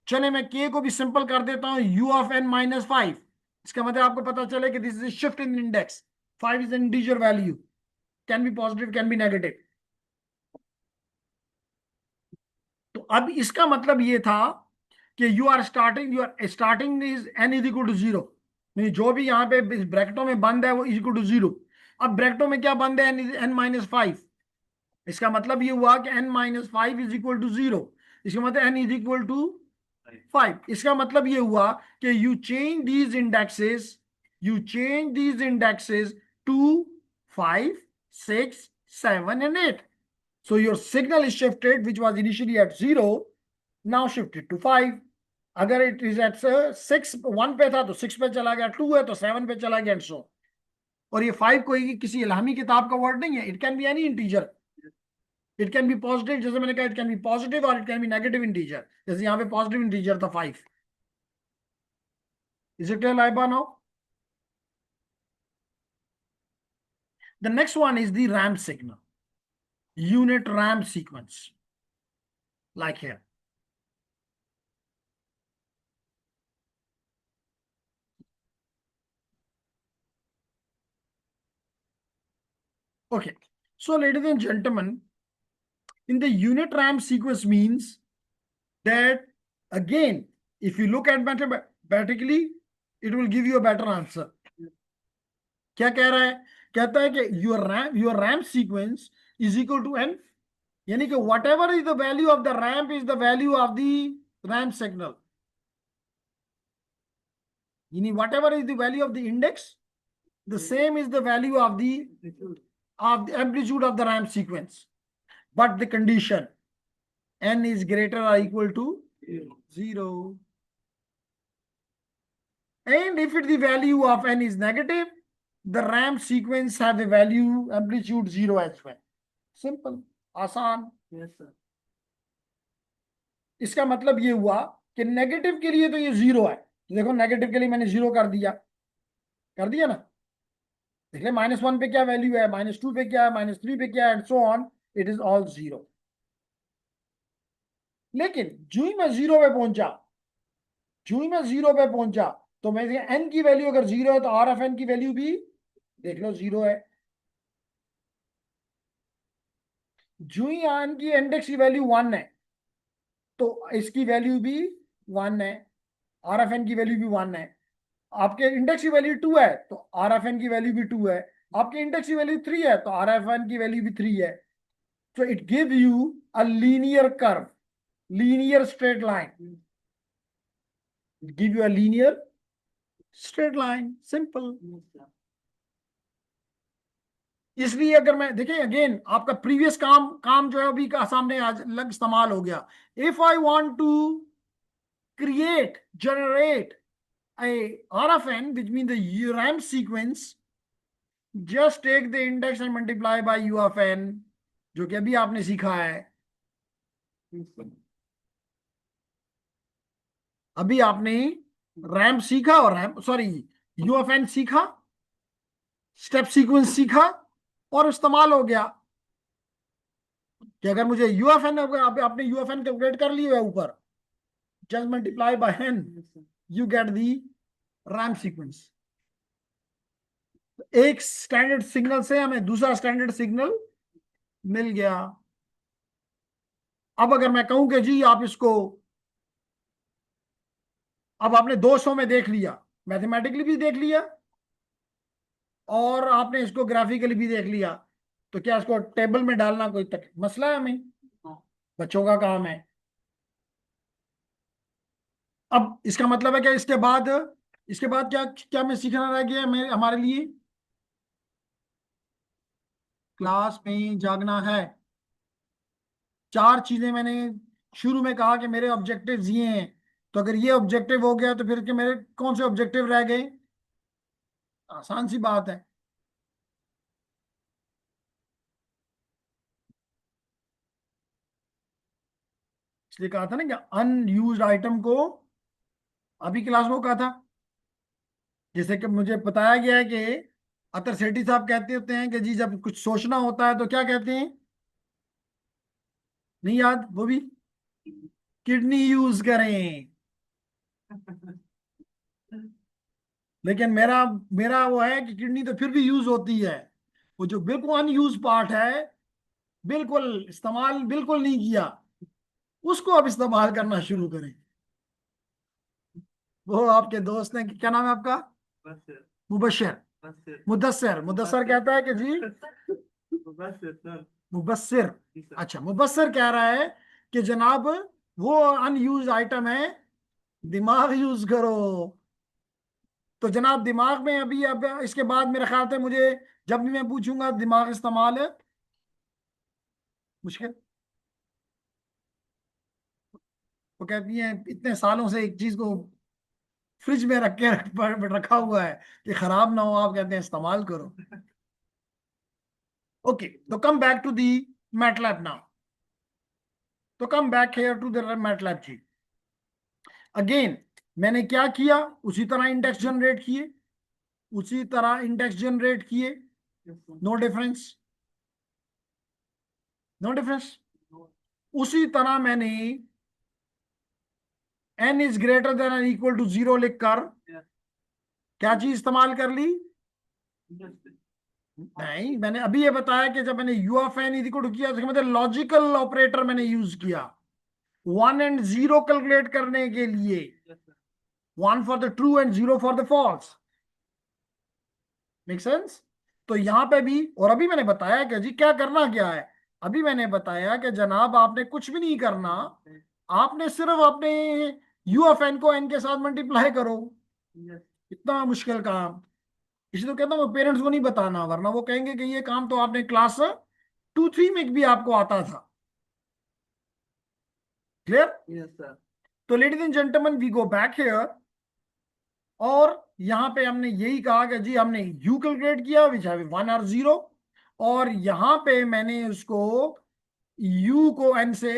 चले मैं के को भी सिंपल कर देता हूं u of n minus five, इसका मतलब आपको पता चले कि this is shift in index, five is an integer value, can be positive can be negative. तो अब इसका मतलब ये था कि you are starting is n is equal to zero, नहीं जो भी यहाँ पे ब्रैकेटों में बंद है वो इज इक्वल टू जीरो। अब ब्रैकेटों में क्या बंद है? एन माइनस फाइव, इसका मतलब ये हुआ कि n minus five is equal to zero, इसका मतलब n is equal to five. इसका मतलब ये हुआ कि you change these indexes to five, six, seven and eight, so your signal is shifted, which was initially at 0, now shifted to 5. अगर it is at 6, 1 पे था तो 6 पे चला गया, 2 है तो 7 पे चला गया, and so। और ये 5 कोई किसी इल्हामी किताब का वर्ड नहीं है, it can be any integer, it can be positive, जैसे मैंने कहा इट कैन बी पॉजिटिव और it can be negative integer, जैसे यहाँ पे पॉजिटिव इंटीजर था 5। Is it clear Laiba now? The next one is the ramp signal, unit ramp sequence, like here. Okay, so ladies and gentlemen, in the unit ramp sequence means that, again, if you look at mathematically, it will give you a better answer. क्या कह रहा है? कहता है कि your ramp sequence is equal to n, यानी कि whatever is the value of the ramp is the value of the ramp signal, यानी whatever is the value of the index, the same is the value of the amplitude of the ramp sequence, but the condition n is greater or equal to 0, and if the value of n is negative, the ramp sequence have a value amplitude 0 as well. Simple, आसान। yes sir। इसका मतलब ये हुआ कि negative के लिए तो ये 0 है, तो देखो नेगेटिव के लिए मैंने 0 कर दिया ना, देखिए -1 पे क्या वैल्यू है, -2 पे क्या है, -3 पे क्या है, and so on, it is all 0। लेकिन जो ही मैं 0 पे पहुंचा, जो ही मैं 0 पे पहुंचा, तो मैं n की वैल्यू अगर 0 है तो आर ऑफ एन की वैल्यू भी देख लो 0 है। जो ही n की इंडेक्स की वैल्यू 1 है तो इसकी वैल्यू भी 1 है, आर ऑफ एन की वैल्यू भी 1 है। आपके इंडेक्स की वैल्यू 2 है तो आर ऑफ एन की वैल्यू भी 2 है। आपके इंडेक्स की वैल्यू 3 है तो आर ऑफ एन की वैल्यू भी 3 है। So it give you a linear curve, linear straight line. It give you a linear straight line, simple. इसलिए अगर मैं देखिए अगेन आपका प्रीवियस काम काम जो है अभी का सामने आज लग इस्तेमाल हो गया। If I want to create generate a RFN which means the RAM sequence, just take the index and multiply by U of n, जो कि अभी आपने सीखा है। अभी आपने रैम सीखा और ramp sorry u of n सीखा, स्टेप सीक्वेंस सीखा और इस्तेमाल हो गया कि अगर मुझे यू एफ एन, आपने यू एफ एन कैलकुलेट कर लिया है ऊपर, just multiply by n, you get the ramp sequence. एक स्टैंडर्ड सिग्नल से हमें दूसरा स्टैंडर्ड सिग्नल मिल गया। अब अगर मैं कहूं कि जी आप इसको, अब आपने 200 में देख लिया, मैथमेटिकली भी देख लिया और आपने इसको ग्राफिकली भी देख लिया, तो क्या इसको टेबल में डालना कोई तक मसला है? हमें बच्चों का काम है। अब इसका मतलब है कि इसके बाद क्या क्या मैं सीखना रह गया है मेरे हमारे लिए? क्लास में जागना है। 4 चीजें मैंने शुरू में कहा कि मेरे ऑब्जेक्टिव्स ये हैं, तो अगर ये ऑब्जेक्टिव हो गया तो फिर के मेरे कौन से ऑब्जेक्टिव रह गए? आसान सी बात है। इसलिए कहा था ना कि अनयूज्ड आइटम को, अभी क्लास में कहा था, जैसे कि मुझे बताया गया है कि अतर सेठी साहब कहते होते हैं कि जी जब कुछ सोचना होता है तो क्या कहते हैं? नहीं याद वो भी? किडनी यूज करें। लेकिन मेरा मेरा वो है कि किडनी तो फिर भी यूज होती है, वो जो बिल्कुल अनयूज पार्ट है, बिल्कुल इस्तेमाल बिल्कुल नहीं किया, उसको अब इस्तेमाल करना शुरू करें। वो आपके दोस्त ने, क्या नाम है आपका? मुबशर, मुदस्सर, मुदस्सर कहता है कि जी मुबस्सिर, अच्छा मुबस्सिर कह रहा है कि जनाब वो अनयूज आइटम है, दिमाग यूज करो। तो जनाब दिमाग में अभी अब इसके बाद मेरे ख्याल से मुझे जब भी मैं पूछूंगा दिमाग इस्तेमाल है, मुश्किल। वो कहती है इतने सालों से एक चीज को फ्रिज में रख के रखा हुआ है कि खराब ना हो, आप कहते हैं इस्तेमाल करो। ओके, तो come back to the MATLAB now. तो come back here to the MATLAB जी। अगेन मैंने क्या किया, उसी तरह इंडेक्स जनरेट किए, उसी तरह इंडेक्स जनरेट किए, नो डिफरेंस, नो डिफरेंस। उसी तरह मैंने n इज ग्रेटर देन और इक्वल टू 0 लिखकर क्या चीज इस्तेमाल कर ली? नहीं, मैंने अभी ये बताया कि जब मैंने u of n is equal to किया तो मतलब लॉजिकल ऑपरेटर मैंने यूज किया 1 एंड 0 कैलकुलेट करने के लिए, 1 for the true and 0 for the false. Make sense? तो यहां पे भी, और अभी मैंने बताया कि जी क्या करना क्या है। अभी मैंने बताया कि जनाब आपने कुछ भी नहीं करना, आपने सिर्फ अपने u ऑफ n को n के साथ मल्टीप्लाई करो। इतना मुश्किल काम। इसलिए तो कहता हूँ पेरेंट्स को नहीं बताना, वरना वो कहेंगे कि ये काम तो आपने क्लास 2-3 में भी आपको आता था। क्लियर? Yes sir. तो ladies and gentleman we go back here, और यहां पे हमने यही कहा कि जी हमने u कैलकुलेट किया विच है 1 और 0, और यहां पे मैंने उसको u को n से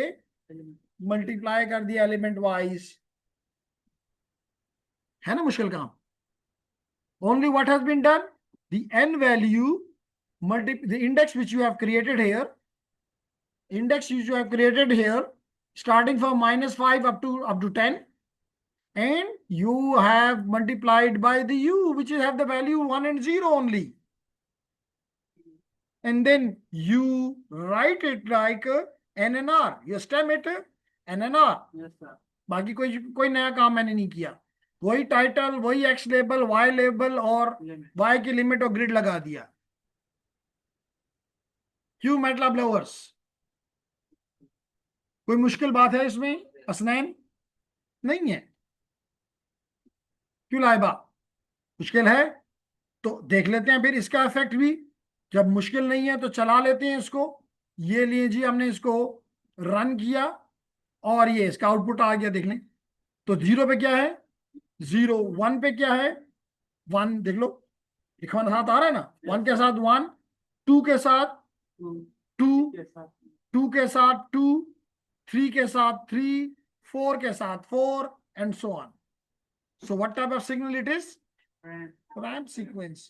मल्टीप्लाई कर दिया एलिमेंट वाइज। है ना मुश्किल काम? Only what has been done, the n value the index which you have created here, starting from -5 up to 10, and you have multiplied by the u which have the value 1 and 0 only, and then you write it like n and r. You stem it n and r. Yes, sir. बाकी कोई नया काम मैंने नहीं किया, वही title, वही x label, Y label और वाई की लिमिट और ग्रिड लगा दिया। क्यों मैटलैब लवर्स, कोई मुश्किल बात है इसमें? हसनैन नहीं है। क्यों लाइबा, मुश्किल है? तो देख लेते हैं फिर इसका इफेक्ट भी। जब मुश्किल नहीं है तो चला लेते हैं इसको। ये लीजिए, हमने इसको रन किया और ये इसका आउटपुट आ गया, देख लें। तो 0 पे क्या है 0, 1 पे क्या है 1, देख लो लिखवा साथ आ रहा है ना, 1 के साथ 1, 2 के साथ 2, 2 के साथ 2, 3 के साथ 3, 4 के साथ 4 and so on. So what type of signal it is? Ramp sequence.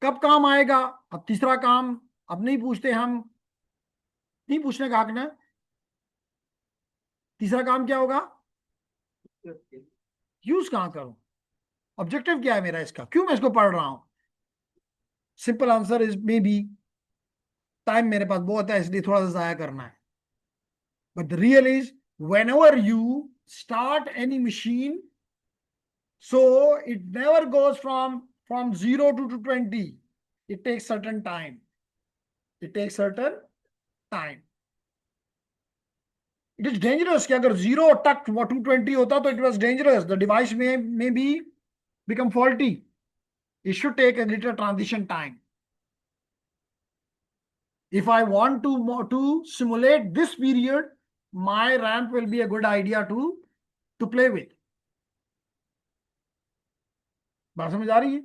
कब काम आएगा? अब तीसरा काम अब नहीं पूछते हम, नहीं पूछने का हक ना। तीसरा काम क्या होगा? यूज कहां करूं? ऑब्जेक्टिव क्या है मेरा इसका, क्यों मैं इसको पढ़ रहा हूं? Simple answer is may be time मेरे पास बहुत है इसलिए थोड़ा सा जाया करना है। But the real is whenever you start any machine, so it never goes from 0 to 20. It takes certain time. It takes certain time. It is dangerous कि अगर 0 तक 220 होता तो it was dangerous. The device may be become faulty. It should take a little transition time. If I want to simulate this period, my ramp will be a good idea to play with. बात समझ आ रही है?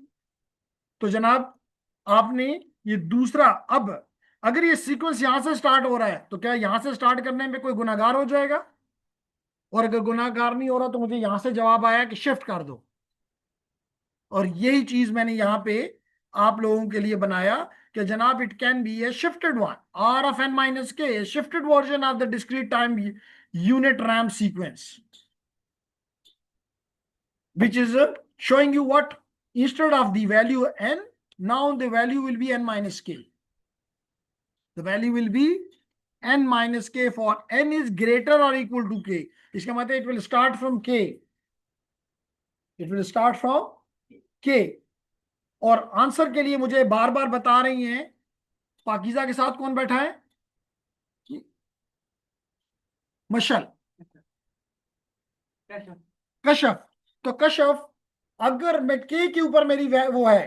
तो जनाब आपने ये दूसरा, अब अगर ये सीक्वेंस यहां से स्टार्ट हो रहा है तो क्या यहां से स्टार्ट करने में कोई गुनाहगार हो जाएगा? और अगर गुनाहगार नहीं हो रहा तो मुझे यहां से जवाब आया कि शिफ्ट कर दो। और यही चीज मैंने यहां पे आप लोगों के लिए बनाया कि जनाब it can be a shifted one, r of n minus k, shifted version of the discrete time unit ramp sequence, which is showing you what, instead of the value n, now the value will be n minus k. The value will be n minus k for n is greater or equal to k. इसका मतलब it will start from k. It will start from k. और answer के लिए मुझे बार बार बता रही हैं, पाकीज़ा के साथ कौन बैठा है? मशल, कशफ। तो कशफ, अगर मैं के के ऊपर मेरी वो है,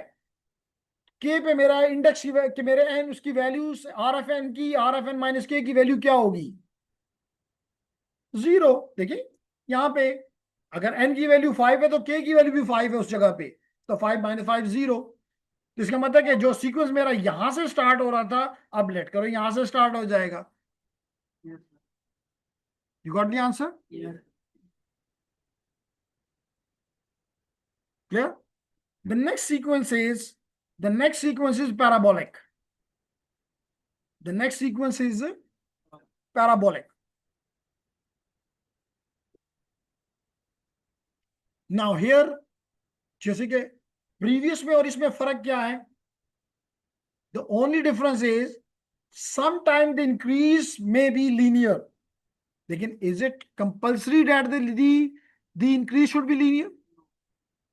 के पे मेरा इंडेक्स की मेरे एन, उसकी वैल्यू आर एफ एन की, आर एफ एन माइनस के की वैल्यू क्या होगी? 0। देखिए यहां पे अगर n की वैल्यू 5 है तो k की वैल्यू भी 5 है उस जगह पे, तो 5 माइनस 5 0। तो इसका मतलब कि जो सीक्वेंस मेरा यहां से स्टार्ट हो रहा था, अब लेट करो यहां से स्टार्ट हो जाएगा। You got the answer? Clear? The next sequence is parabolic. The next sequence is parabolic. Now here, जैसे कि प्रीवियस में और इसमें फर्क क्या है? The only difference is sometimes the increase may be linear. लेकिन is it compulsory that the increase should be linear?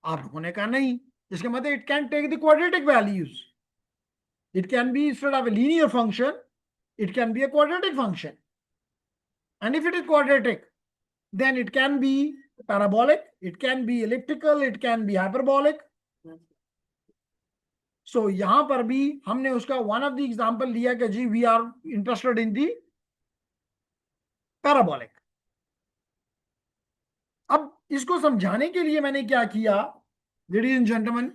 आप होने का नहीं। इसका मतलब it can take the quadratic values. It can be, instead of a linear function, it can be a quadratic function. And if it is quadratic, then it can be parabolic, it can be elliptical, it can be hyperbolic. So यहां पर भी हमने उसका one of the example लिया कि जी we are interested in the parabolic. अब इसको समझाने के लिए मैंने क्या किया, लेडीज एंड जेंटलमैन,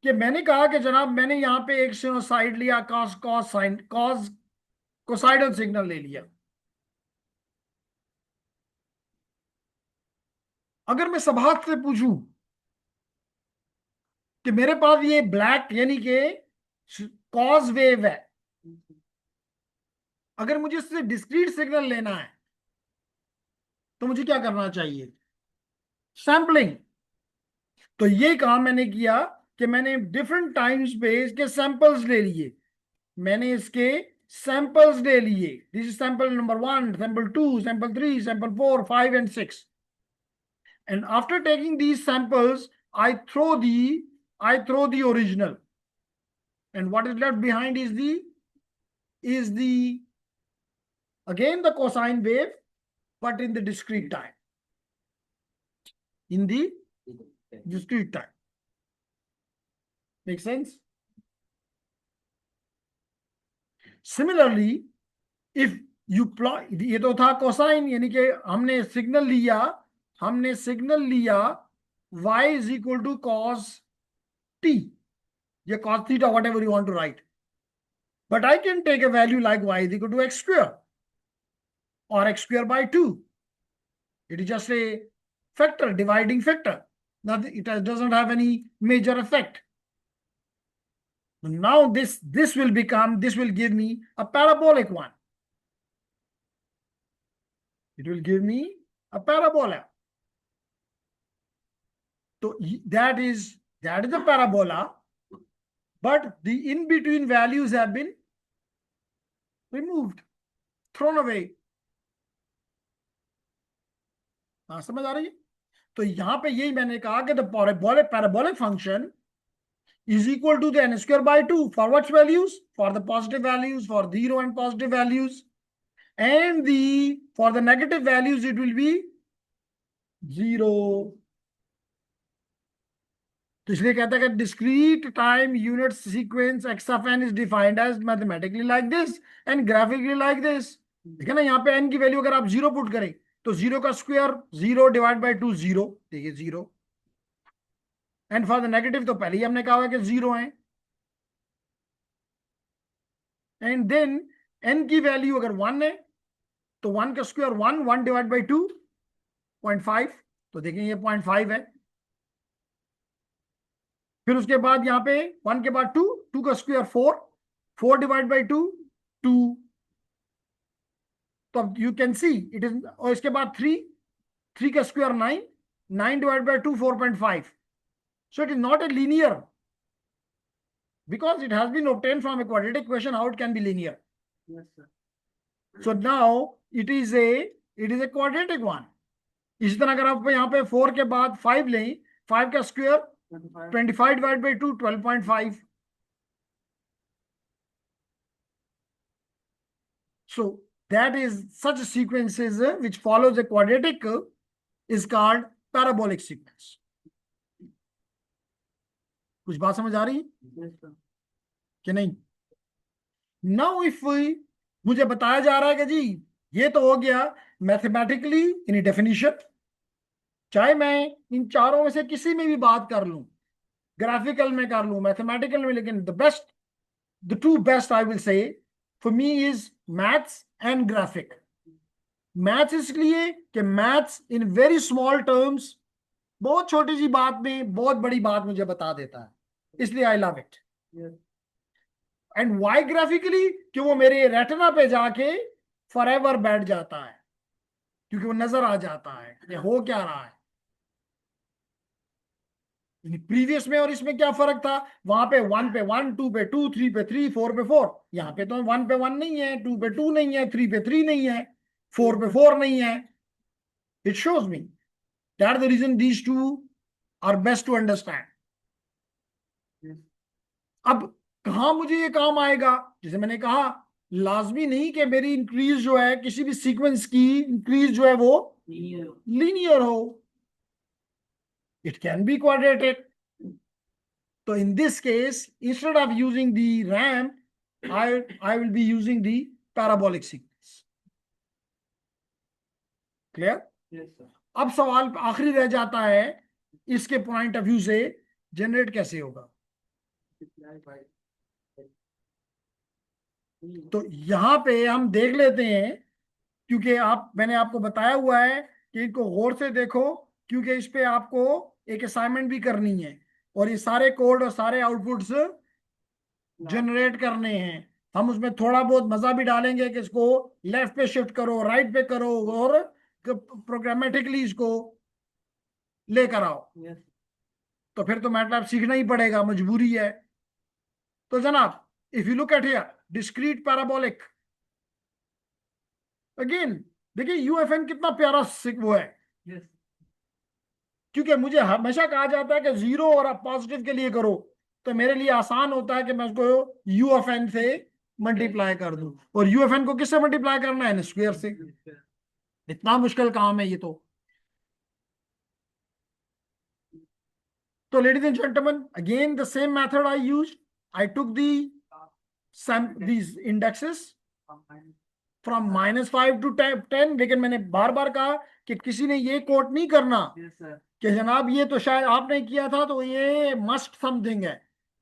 कि मैंने कहा कि जनाब मैंने यहाँ पे एक साइड लिया, कॉस कोसाइडल सिग्नल ले लिया। अगर मैं सबाहत से पूछूं कि मेरे पास ये ब्लैक यानी कि कॉज वेव है, अगर मुझे इससे डिस्क्रीट सिग्नल लेना है तो मुझे क्या करना चाहिए? सैम्पलिंग। तो ये काम मैंने किया कि मैंने डिफरेंट टाइम्स पे इसके सैंपल्स ले लिए, मैंने इसके सैंपल्स ले लिए। This is sample number 1, sample 2, sample 3, sample 4, 5 and 6। And after taking these samples, I throw the original, and what is left behind is the again the cosine wave, but in the discrete time. In the discrete time. Make sense? Similarly, if you plot, ये तो था cosine, यानी कि हमने signal लिया y is equal to cos t, या cos theta, whatever you want to write. But I can take a value like y is equal to x square or x square by 2. It is just a factor, dividing factor. Nothing, it doesn't have any major effect. Now this will give me a parabolic one. It will give me a parabola. So that is the parabola, but the in between values have been removed, thrown away. हाँ, समझ आ रही है? तो यहां पे यही मैंने कहा कि the parabolic function is equal to the n square by 2 for what values? For the positive values, for 0 and positive values, and for the negative values it will be 0. तो इसलिए कहता है कि discrete time unit sequence x of n is defined as mathematically like this and graphically like this. देखिए ना, यहाँ पे n की वैल्यू अगर आप 0 पुट करें तो 0 का स्क्वायर 0 डिवाइड बाई 2 0, देखिए 0। एंड फॉर द नेगेटिव तो पहले ही हमने कहा है कि 0 है। एंड देन n की वैल्यू अगर 1 है तो 1 का स्क्वायर 1 डिवाइड बाई 2 0.5, तो देखें ये 0.5 है। फिर उसके बाद यहाँ पे 1 के बाद 2 का स्क्वायर 4 डिवाइड बाई 2 2, तो you can see it is. और इसके बाद 3 का square 9 divide by 2 4.5। So it is not a linear, because it has been obtained from a quadratic equation. How it can be linear? Yes, sir. So now it is a quadratic one. इसी तरह अगर आप यहाँ पे 4 के बाद 5 लें, 5 का square 25 divide by 2 12.5। So that is such sequences which follows a quadratic is called parabolic sequence. कुछ बात समझ आ रही है कि नहीं? नाउ इफ मुझे बताया जा रहा है कि जी ये तो हो गया मैथमेटिकली इन डेफिनेशन, चाहे मैं इन चारों में से किसी में भी बात कर लूं, ग्राफिकल में कर लूं, मैथमेटिकल में, लेकिन the two best I will say for me is maths and graphic. Maths इसलिए कि maths in very small terms, बहुत छोटी सी बात में बहुत बड़ी बात मुझे बता देता है, इसलिए I love it. And why graphically, कि वो मेरे रेटिना पे जाके फॉरएवर बैठ जाता है, क्योंकि वो नजर आ जाता है कि हो क्या रहा है। प्रीवियस में और इसमें क्या फर्क था? वहां पे 1 पे 1, 2 पे 2, 3 पे 3, 4 पे 4। यहाँ पे तो 1 पे 1 नहीं है, 2 पे 2 नहीं है, 3 पे 3 नहीं है, 4 पे 4 नहीं है। It shows me that the reason these two are best to understand. अब कहा मुझे ये काम आएगा? जैसे मैंने कहा, लाजमी नहीं कि मेरी इंक्रीज जो है, किसी भी सीक्वेंस की इंक्रीज जो है वो लीनियर हो, इट कैन बी क्वाड्रेटिक। तो in this case instead of using the ramp I will be using the parabolic sequence. Clear? अब सवाल आखिरी रह जाता है, इसके पॉइंट ऑफ व्यू से जनरेट कैसे होगा। तो यहां पे हम देख लेते हैं, क्योंकि मैंने आपको बताया हुआ है कि इनको गौर से देखो, क्योंकि इस पे आपको एक असाइनमेंट भी करनी है और ये सारे कोड और सारे आउटपुट्स जनरेट करने हैं। हम उसमें थोड़ा बहुत मजा भी डालेंगे कि इसको लेफ्ट पे शिफ्ट करो, राइट पे करो, और प्रोग्रामेटिकली इसको लेकर आओ। तो फिर तो मैटलैब सीखना ही पड़ेगा, मजबूरी है। तो जनाब, if you look at here discrete parabolic, again देखिए यूएफएन कितना प्यारा वो है। क्योंकि मुझे हमेशा कहा जाता है कि जीरो और आप पॉजिटिव के लिए करो, तो मेरे लिए आसान होता है कि मैं उसको यूएफएन से मल्टीप्लाई कर दूं। और यूएफएन को किससे मल्टीप्लाई करना है? एन स्क्वायर से। इतना मुश्किल काम है ये तो ladies and gentleman, again the same method I use. I took these indexes from -5 to 10। लेकिन मैंने बार बार कहा कि किसी ने ये कोट नहीं करना कि जनाब ये तो शायद आपने किया था तो ये मस्ट समथिंग है।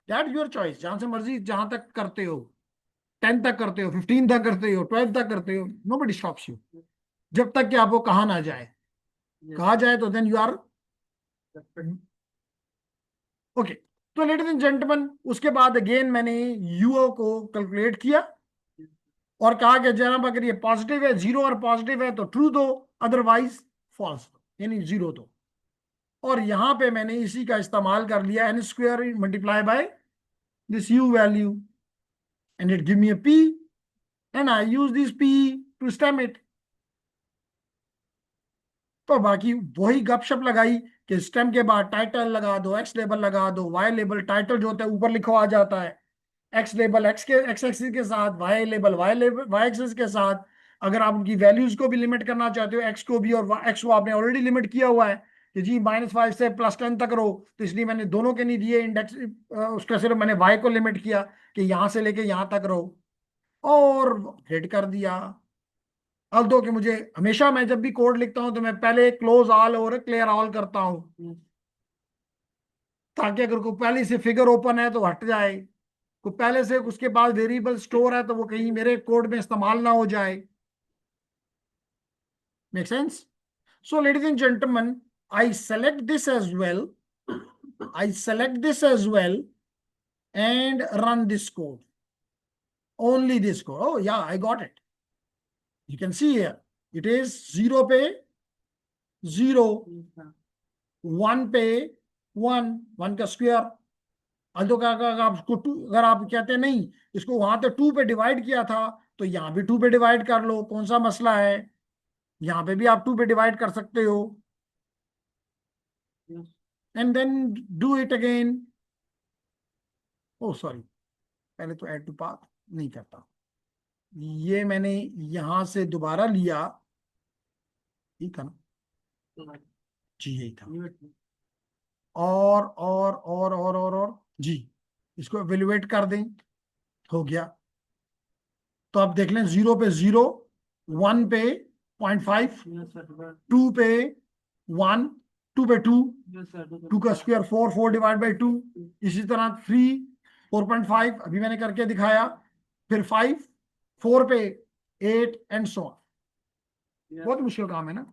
दैट योर चॉइस, जहां से मर्जी जहां तक करते हो, 10 तक करते हो, 15 तक करते हो, 12 तक करते हो, नोबडी स्टॉप्स यू, जब तक कि आपको कहा ना जाए। कहा जाए तो देन यू आर ओके। तो लेडीज एंड जेंटलमैन, उसके बाद अगेन मैंने यूओ को कैलकुलेट किया और कहा कि जनाब अगर ये पॉजिटिव है, जीरो और पॉजिटिव है तो ट्रू दो, अदरवाइज फॉल्स दो, यानी जीरो दो। और यहां पे मैंने इसी का इस्तेमाल कर लिया, n square multiply by this u value, and it give me a p, and I use this p to stem it. तो बाकी वही गपशप लगाई कि स्टेम के बाद टाइटल लगा दो, एक्स लेबल लगा दो, वाई लेबल, टाइटल जो होता है ऊपर लिखा आ जाता है, एक्स लेबल एक्स के एक्स एक्सिस के साथ, वाई लेबल वाई एक्सिस के साथ। अगर आप उनकी वैल्यूज को भी लिमिट करना चाहते हो, एक्स को भी और एक्स को आपने ऑलरेडी लिमिट किया हुआ है कि जी -5 से +10 तक रहो, तो इसलिए मैंने दोनों के नहीं दिए इंडेक्स, उसका सिर्फ मैंने वाई को लिमिट किया कि यहां से लेके यहां तक रहो, और हिट कर दिया। अब दो कि मुझे हमेशा, मैं जब भी कोड लिखता हूं तो मैं पहले क्लोज ऑल और क्लियर ऑल करता हूं, ताकि अगर कोई पहले से फिगर ओपन है तो हट जाए, कोई पहले से उसके बाद वेरिएबल स्टोर है तो वो कहीं मेरे कोड में इस्तेमाल ना हो जाए। Make sense? So ladies and gentleman, I select this as well, I select this as well and run this code, only this code. Oh yeah, I got it. You can see here it is 0 पे 0, 1 पे 1, 1 का square. Alto का अगर आपको अगर आप कहते हैं नहीं इसको वहां तो 2 पे डिवाइड किया था, तो यहाँ भी 2 पे डिवाइड कर लो, कौन सा मसला है? यहाँ पे भी आप 2 पे डिवाइड कर सकते हो, and then do it again. Oh sorry, पहले तो ऐड टू पाथ नहीं करता, ये मैंने यहां से दोबारा लिया, ठीक था ना जी, यही था। और जी, इसको एवेल्युएट कर दें, हो गया। तो आप देख लें, 0 पे 0, 1 पे 0.5, 2 पे 1, 2 पे 2, 2 का स्क्वायर 4, 4 डिवाइड बाई 2, इसी तरह 3, 4.5 अभी मैंने करके दिखाया, फिर 5, 4 पे 8 एंड सो ऑन। बहुत मुश्किल काम है ना?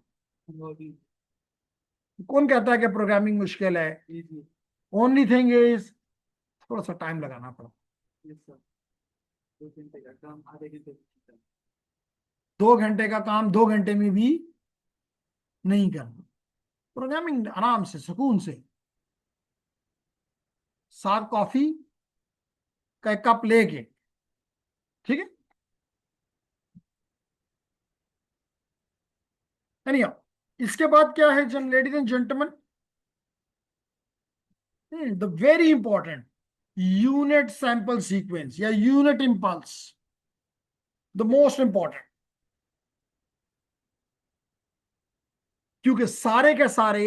कौन कहता है कि प्रोग्रामिंग मुश्किल है? ओनली थिंग इज थोड़ा सा टाइम लगाना पड़ा। 2 घंटे का काम 2 घंटे में भी नहीं करना। प्रोग्रामिंग आराम से सुकून से, साथ कॉफी का एक कप लेके, ठीक है। एनीहाउ, इसके बाद क्या है जन ladies and gentleman, the very important unit sample sequence या unit impulse, the most important. क्योंकि सारे के सारे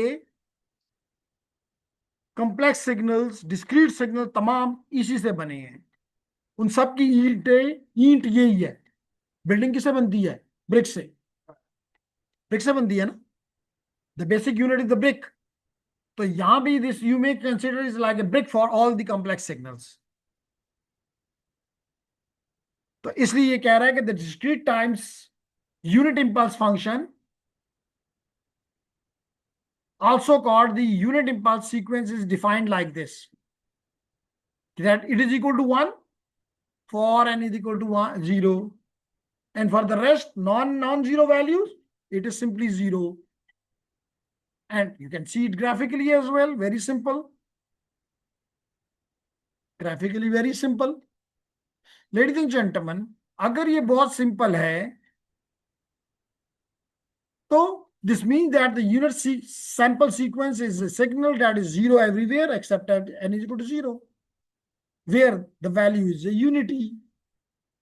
कॉम्प्लेक्स सिग्नल्स, डिस्क्रीट सिग्नल तमाम इसी से बने हैं। उन सब की ईंट यही है। बिल्डिंग किससे बनती है? ब्रिक से। ब्रिक से बनती है ना, the basic unit is the brick. तो यहां भी this you may consider is like a brick for all the complex signals. तो इसलिए ये कह रहा है कि the discrete times unit impulse function also called the unit impulse sequence, is defined like this, that it is equal to 1 for n is equal to 0, and for the rest non-zero values it is simply 0. And you can see it graphically as well, very simple, graphically very simple. Ladies and gentlemen, अगर ये बहुत simple है तो this means that the unit sample sequence is a signal that is 0 everywhere except at n is equal to 0, where the value is a unity.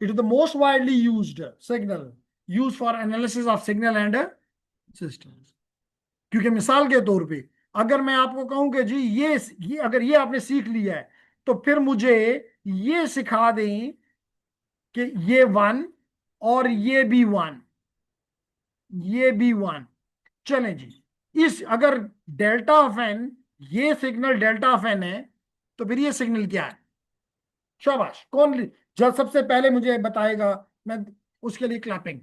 It is the most widely used signal used for analysis of signal and systems. क्योंकि मिसाल के तौर पे अगर मैं आपको कहूं कि जी ये अगर ये आपने सीख लिया है तो फिर मुझे ये सिखा दें कि ये 1 और ये भी 1, ये भी 1, चलें जी, इस अगर डेल्टा ऑफ एन, ये सिग्नल डेल्टा ऑफ एन है तो फिर ये सिग्नल क्या है? शाबाश, कौन जब सबसे पहले मुझे बताएगा, मैं उसके लिए क्लैपिंग।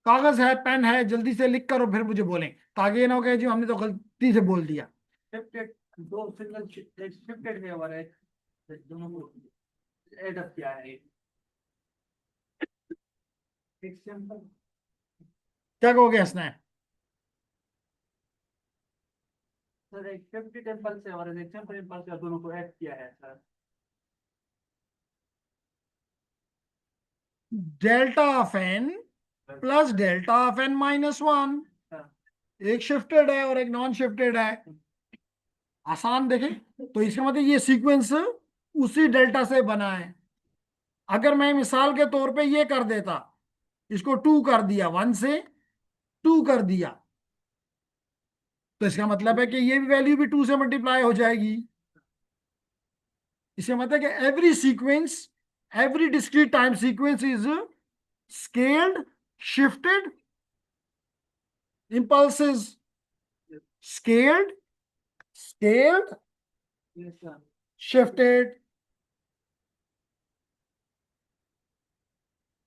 कागज है, पेन है, जल्दी से लिख कर और फिर मुझे बोलें, ताकि ये ना हो कि जी हमने तो गलती से बोल दिया। शिफ्टेड, दो सिग्नल शिफ्टेड है हमारे दोनों को ऐड अप किया है। एक सिंपल क्या कहोगे हंसना है? सर, एक शिफ्टेड इम्पल्स है और एक सिंपल इम्पल्स है, दोनों को ऐड किया है sir. Delta of n plus delta of n minus 1, एक शिफ्टेड है और एक नॉन शिफ्टेड है। आसान देखें तो इसका मतलब ये सीक्वेंस उसी डेल्टा से बना है। अगर मैं मिसाल के तौर पे ये कर देता, इसको 2 कर दिया, 1 से 2 कर दिया, तो इसका मतलब है कि ये भी वैल्यू भी 2 से मल्टीप्लाई हो जाएगी। इसका मतलब कि every sequence, every discrete time sequence is scaled, shifted, impulses scaled, yes sir. shifted,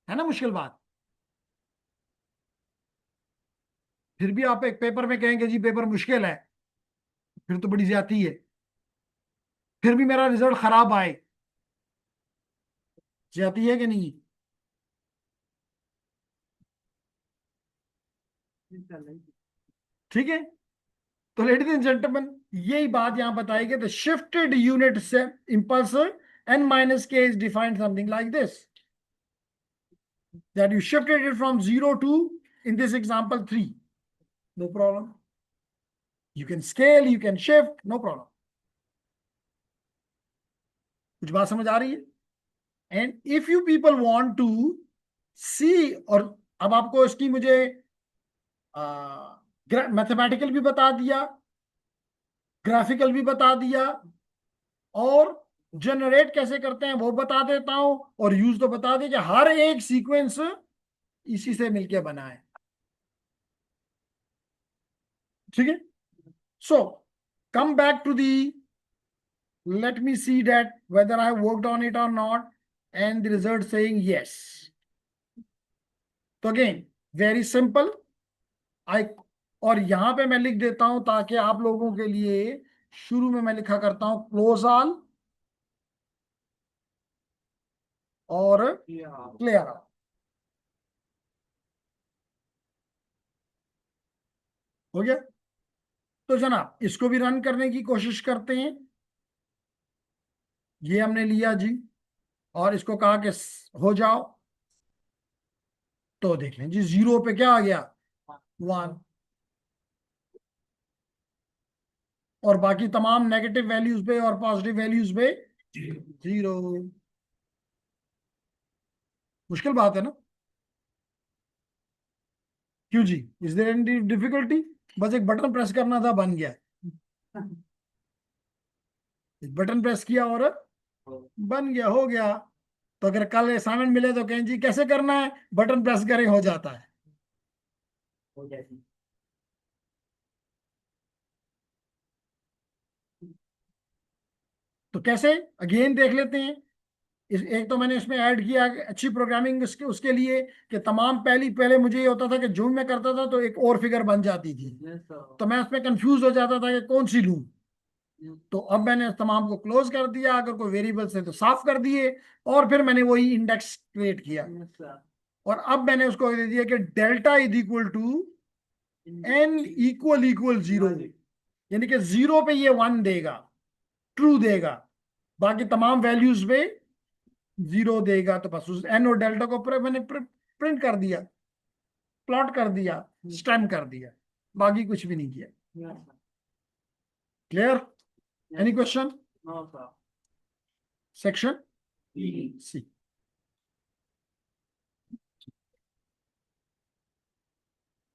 है ना मुश्किल बात? फिर भी आप एक पेपर में कहेंगे जी पेपर मुश्किल है, फिर तो बड़ी ज्यादती है। फिर भी मेरा रिजल्ट खराब आए, ज्यादती है कि नहीं? ठीक है, तो लेडीज एंड जेंटलमैन, यही बात यहां बताई गई। द शिफ्टेड यूनिट से impulse n minus k is defined something like this, that you shifted it from 0 to, in this example, 3, no problem. You can scale, you can shift, no problem. कुछ बात समझ आ रही है? And if you people want to see, और अब आपको इसकी मुझे मैथमेटिकल भी बता दिया, ग्राफिकल भी बता दिया, और जनरेट कैसे करते हैं वो बता देता हूं, और यूज तो बता दिया कि हर एक सीक्वेंस इसी से मिलके बना है। ठीक है, so come back to the, let me see that whether I worked on it or not, and the result saying yes. तो अगेन वेरी सिंपल, आई, और यहां पे मैं लिख देता हूं ताकि आप लोगों के लिए, शुरू में मैं लिखा करता हूं क्लोज ऑल और क्लियर ऑल। हो गया? तो जनाब इसको भी रन करने की कोशिश करते हैं। ये हमने लिया जी, और इसको कहा कि हो जाओ, तो देख लें जी, 0 पे क्या आ गया? 1, और बाकी तमाम नेगेटिव वैल्यूज पे और पॉजिटिव वैल्यूज पे 0। मुश्किल बात है ना? क्यों जी, इज देयर एनी डिफिकल्टी? बस एक बटन प्रेस करना था, बन गया। एक बटन प्रेस किया और बन गया, हो गया। तो अगर कल असाइनमेंट मिले तो कहें जी कैसे करना है, बटन प्रेस करें हो जाता है। हो जाएगी। तो कैसे, अगेन देख लेते हैं। एक तो मैंने इसमें ऐड किया अच्छी प्रोग्रामिंग उसके लिए कि तमाम पहले मुझे ये होता था कि जो मैं करता था तो एक और फिगर बन जाती थी, Yes, sir. तो मैं उसमें कंफ्यूज हो जाता था कि कौन सी लूं। Yes, तो अब मैंने तमाम को क्लोज कर दिया, अगर कोई वेरिएबल्स है तो साफ कर दिए, और फिर मैंने वही इंडेक्स क्रिएट किया। yes, sir. और अब मैंने उसको दे दिया कि delta is equal to N equal zero, यानी कि जीरो पे ये 1 देगा, ट्रू देगा, बाकी तमाम वैल्यूज पे जीरो देगा। तो बस उस एन और डेल्टा को मैंने प्रिंट कर दिया, प्लॉट कर दिया, स्टैम्प कर दिया, बाकी कुछ भी नहीं किया। Yes, sir. Clear? Yes, any sir. Question? No, sir. Section B. सी।